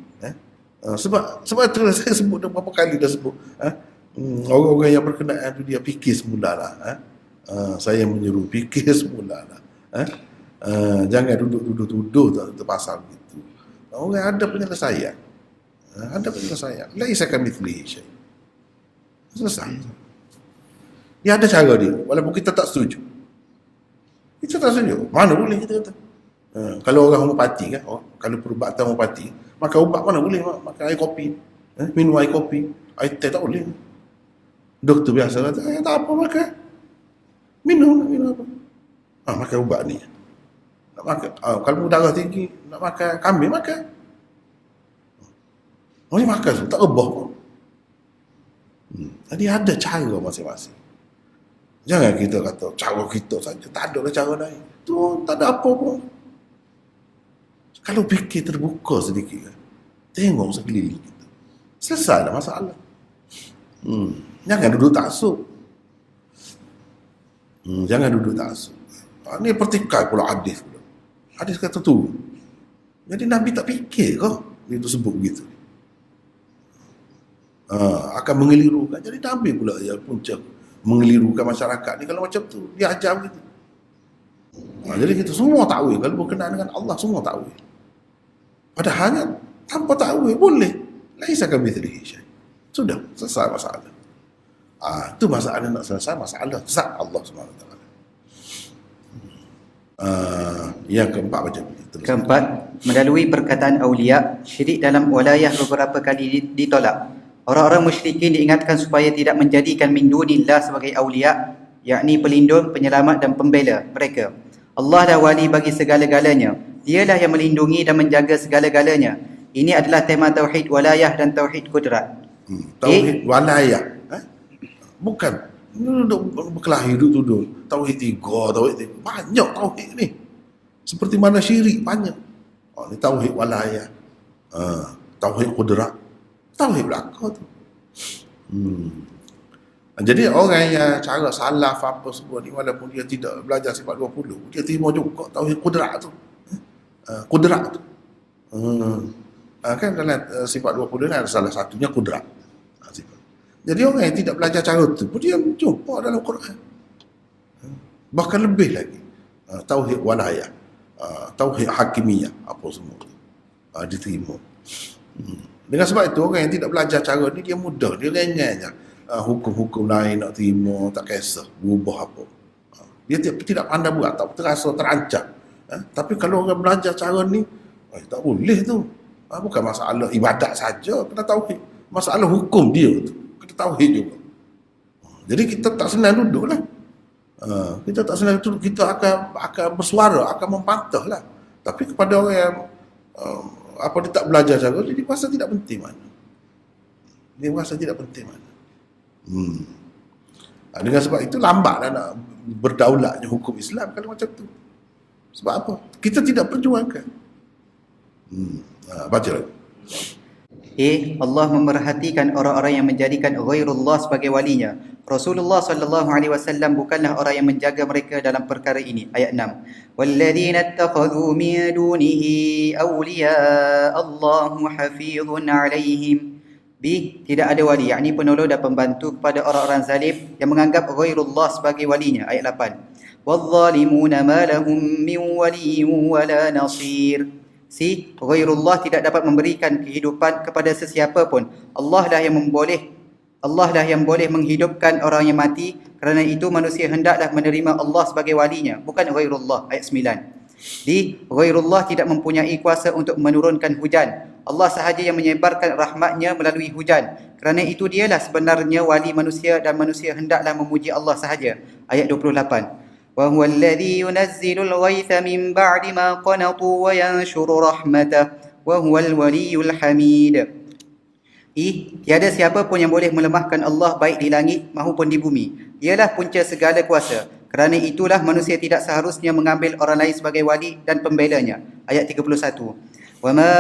Sebab itulah saya sebut berapa kali dah sebut. Orang-orang yang berkenaan tu dia fikir semula lah. Saya menyuruh fikir semula lah. Jangan duduk terpasal begitu. Orang ada penyelesaian. Laisa kamitslihi syai'. Selesai. Dia ada cara dia, walaupun kita tak setuju. Kita tak setuju. Mana boleh kita kata. Kalau orang homopati kan, kalau perubatan homopati, maka ubat mana boleh makan air kopi, minum air kopi. Air teh tak boleh. Doktor biasa kata, tak apa makan. Minum apa. Makan ubat ni. Nak makan, kalau darah tinggi, nak makan kambing, makan. Ni makan semua, tak rebah pun. Jadi ada cara masing-masing. Jangan kita kata, cara kita saja. Tak ada lah cara lain. Tu tak ada apa pun. Kalau fikir terbuka sedikit, tengok sekeliling kita. Selesai dah masalah. Jangan duduk taksub. Jangan duduk taksub. Ni pertikai pula hadis pula. Hadis kata tu. Jadi Nabi tak fikir ke dia tu sebut begitu. Akan mengelirukan. Jadi Nabi pula yang punca mengelirukan masyarakat ni kalau macam tu. Dia ajar begitu. Jadi kita semua takwil. Kalau berkenaan dengan Allah semua takwil. Padahal tanpa takwil boleh. Laisa kamitslihi syai'. Sudah selesai masalah. Itu masalah nak selesai masalah zat Allah SWT. Yang keempat macam ni. Keempat, melalui perkataan awliya, syirik dalam walayah beberapa kali ditolak. Orang-orang musyrikin diingatkan supaya tidak menjadikan min dunillah sebagai awliya, yakni pelindung, penyelamat dan pembela mereka. Allah dah wali bagi segala-galanya. Dialah yang melindungi dan menjaga segala-galanya. Ini adalah tema tauhid walayah dan tauhid kudrat. Tauhid walayah. Bukan duduk berkelahi, duduk tuduh tauhid tiga. Banyak tauhid ni. Seperti mana syirik banyak. Ni tauhid walayah. Tauhid kudrat. Tauhid belaka tu. Jadi orang yang cara salaf apa semua ni, walaupun dia tidak belajar sifat 20, dia terima juga tauhid kudrat tu. Kudrat tu. Kan dalam sifat 20 ni ada salah satunya kudrat. Jadi orang yang tidak belajar cara tu pun dia jumpa dalam Quran. Bahkan lebih lagi. Tauhid walayah. Tauhid hakimiyah. Apa semua tu. Diterima. Dengan sebab itu orang yang tidak belajar cara ni dia mudah. Dia renyahnya. Hukum-hukum lain nak terima. Tak kisah. Berubah apa. Dia tidak pandai buat. Tak terasa terancam. Tapi kalau orang belajar cara ni. Tak boleh tu. Bukan masalah ibadat saja. Kena tauhid. Masalah hukum dia tu. Tauhid juga. Jadi kita tak senang duduk lah. Kita tak senang duduk. Kita akan bersuara, akan membantah lah. Tapi kepada orang yang dia tak belajar cara, dia rasa tidak penting mana. Dia rasa tidak penting mana. Dengan sebab itu lambatlah nak berdaulatnya hukum Islam kalau macam tu. Sebab apa? Kita tidak perjuangkan. Baca lagi. Allah memerhatikan orang-orang yang menjadikan ghairullah sebagai walinya. Rasulullah sallallahu alaihi wasallam bukanlah orang yang menjaga mereka dalam perkara ini. Ayat 6. Walladzina ittakhadhu min dunihi awliya Allahu hafizun alaihim. Tidak ada wali, yakni penolong dan pembantu kepada orang-orang zalim yang menganggap ghairullah sebagai walinya. Ayat 8. Wadh-dhalimuna ma lahum min waliyyin wala nasir. Ghairullah tidak dapat memberikan kehidupan kepada sesiapa pun. Allah lah yang boleh menghidupkan orang yang mati. Kerana itu manusia hendaklah menerima Allah sebagai walinya, bukan ghairullah. Ayat 9. Ghairullah tidak mempunyai kuasa untuk menurunkan hujan. Allah sahaja yang menyebarkan rahmatnya melalui hujan. Kerana itu dialah sebenarnya wali manusia dan manusia hendaklah memuji Allah sahaja. Ayat 28. وهو الذي ينزل الغيث من بعد ما قنطوا وينشر رحمته وهو الولي الحميد. Tiada siapa pun yang boleh melemahkan Allah baik di langit maupun di bumi. Ialah punca segala kuasa. Kerana itulah manusia tidak seharusnya mengambil orang lain sebagai wali dan pembelanya. Ayat 31. وَمَا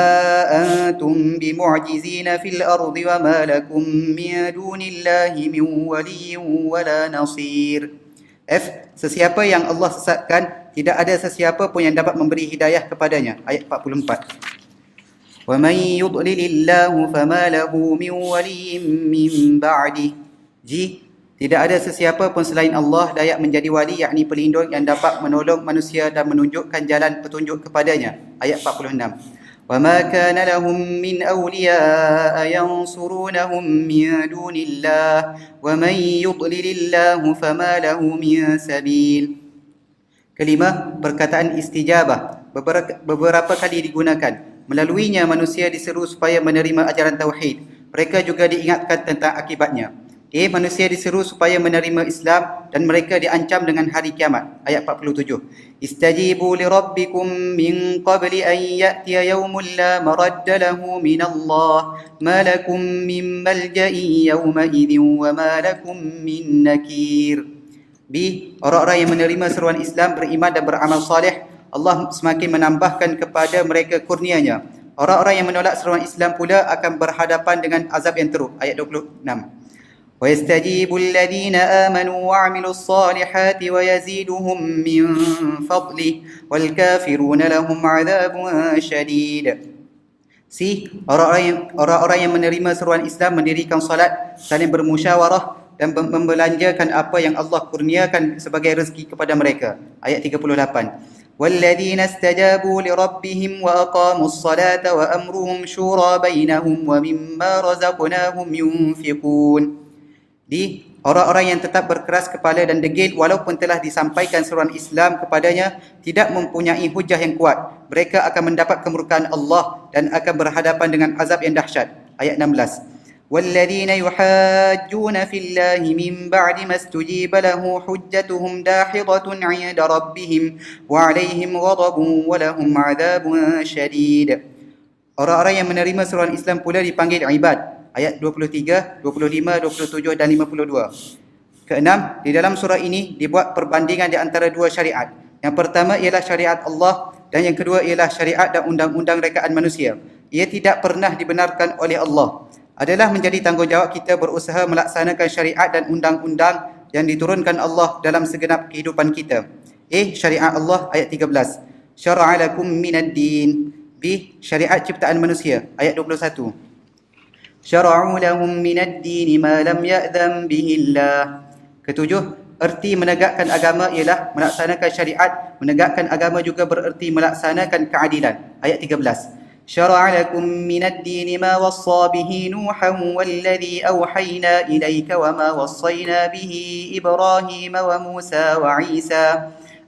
أَنْتُمْ بِمُعْجِزِينَ فِي الْأَرْضِ وَمَا لَكُمْ مِنْ دُونِ اللَّهِ مِنْ وَلِيٍّ وَلَا نَصِيرٍ. Sesiapa yang Allah sesatkan, tidak ada sesiapa pun yang dapat memberi hidayah kepadanya. Ayat 44. وَمَنْ يُضْلِلِ اللَّهُ فَمَا لَهُ مِنْ وَلِيٍّ مِنْ بَعْدِهِ. Tidak ada sesiapa pun selain Allah layak menjadi wali, yakni pelindung yang dapat menolong manusia dan menunjukkan jalan petunjuk kepadanya. Ayat 46. وَمَا كَانَ لَهُم مِّنْ أَوْلِيَاءَ يَنْصُرُونَهُم مِّن دُونِ اللَّهِ وَمَن يُضْلِلِ اللَّهُ فَمَا لَهُ مِن سَبِيلٍ. Kelima, perkataan istijabah beberapa kali digunakan. Melaluinya manusia diseru supaya menerima ajaran tauhid. Mereka juga diingatkan tentang akibatnya. Manusia diseru supaya menerima Islam dan mereka diancam dengan hari kiamat. Ayat 47. Istajibu li rabbikum min qabli an ya'tiya yawmun la maradda lahu min Allah ma lakum min malja'in yawma idhin wa ma lakum min nakir. Orang-orang yang menerima seruan Islam, beriman dan beramal salih, Allah semakin menambahkan kepada mereka kurnianya. Orang-orang yang menolak seruan Islam pula akan berhadapan dengan azab yang teruk. Ayat 26. وَيَسْتَجِيبُ الَّذِينَ آمَنُوا وَعَمِلُوا الصَّالِحَاتِ وَيَزِيدُهُم مِّن فَضْلِهِ وَالْكَافِرُونَ لَهُمْ عَذَابٌ شَدِيدٌ. Orang-orang yang menerima seruan Islam mendirikan salat, saling bermusyawarah dan membelanjakan apa yang Allah kurniakan sebagai rezeki kepada mereka. Ayat 38. وَالَّذِينَ اسْتَجَابُوا لِرَبِّهِمْ وَأَقَامُوا الصَّلَاةَ وَأَمْرُهُمْ شُورَى بَيْنَهُمْ وَمِمَّا رَزَقْنَاهُمْ يُنْفِقُونَ. Orang-orang yang tetap berkeras kepala dan degil walaupun telah disampaikan seruan Islam kepadanya, tidak mempunyai hujah yang kuat, mereka akan mendapat kemurkaan Allah dan akan berhadapan dengan azab yang dahsyat. Ayat 16. وَالَّذِينَ يُحَاجُّونَ فِي اللَّهِ مِنْ بَعْدِ مَا اسْتُجِيبَ لَهُ حُجَّتُهُمْ دَاحِضَةٌ عِندَ رَبِّهِمْ وَعَلَيْهِمْ غَضَبٌ وَلَهُمْ عَذَابٌ شَدِيدٌ. Orang-orang yang menerima seruan Islam pula dipanggil ibad. Ayat 23, 25, 27 dan 52. Keenam, di dalam surah ini dibuat perbandingan di antara dua syariat. Yang pertama ialah syariat Allah dan yang kedua ialah syariat dan undang-undang rekaan manusia. Ia tidak pernah dibenarkan oleh Allah. Adalah menjadi tanggungjawab kita berusaha melaksanakan syariat dan undang-undang yang diturunkan Allah dalam segenap kehidupan kita. Syariat Allah ayat 13. Syara'a lakum minad din. Syariat ciptaan manusia ayat 21. Syara'u lahum minad din ma lam ya'zam bihi Allah. Ketujuh, erti menegakkan agama ialah melaksanakan syariat. Menegakkan agama juga bererti melaksanakan keadilan. Ayat 13. شرع لكم من الدين ما وصى به نوحا والذي أوحينا إليك وما وصينا به إبراهيم وموسى وعيسى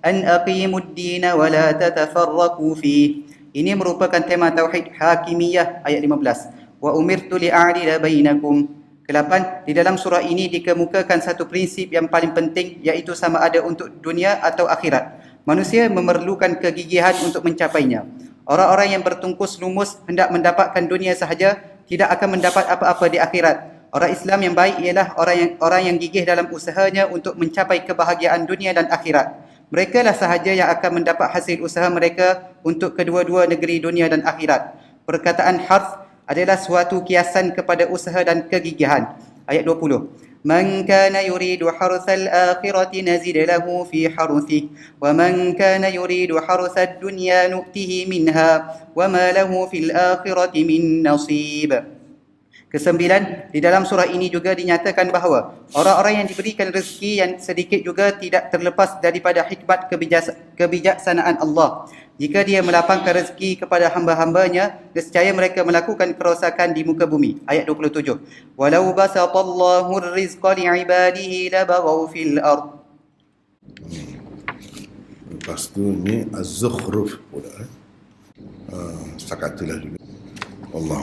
أن أقيموا الدين ولا تتفرقوا فيه. Ini merupakan tema Tauhid Hakimiyah ayat 15. Wa umirtu li'adila bainakum. Ke-8, di dalam surah ini dikemukakan satu prinsip yang paling penting, iaitu sama ada untuk dunia atau akhirat. Manusia memerlukan kegigihan untuk mencapainya. Orang-orang yang bertungkus lumus hendak mendapatkan dunia sahaja, tidak akan mendapat apa-apa di akhirat. Orang Islam yang baik ialah orang yang gigih dalam usahanya untuk mencapai kebahagiaan dunia dan akhirat. Mereka lah sahaja yang akan mendapat hasil usaha mereka untuk kedua-dua negeri dunia dan akhirat. Perkataan harf adalah suatu kiasan kepada usaha dan kegigihan. Ayat 20. Man kana yuridu harsal akhirati nazid lahu fi harthihi wa man kana yuridu harsad dunya nu'tihi minha wa ma lahu fil akhirati min nasib. Ke-9, di dalam surah ini juga dinyatakan bahawa orang-orang yang diberikan rezeki yang sedikit juga tidak terlepas daripada hikmat kebijaksanaan Allah. Jika dia melapangkan rezeki kepada hamba-hambanya, nescaya mereka melakukan kerosakan di muka bumi. Ayat 27. Walau basatallahu ar-rizqa li'ibadihi labaghaw fil ard. Lepas tu ni Az-Zukhruf pula. Setakat itulah dulu. Allah.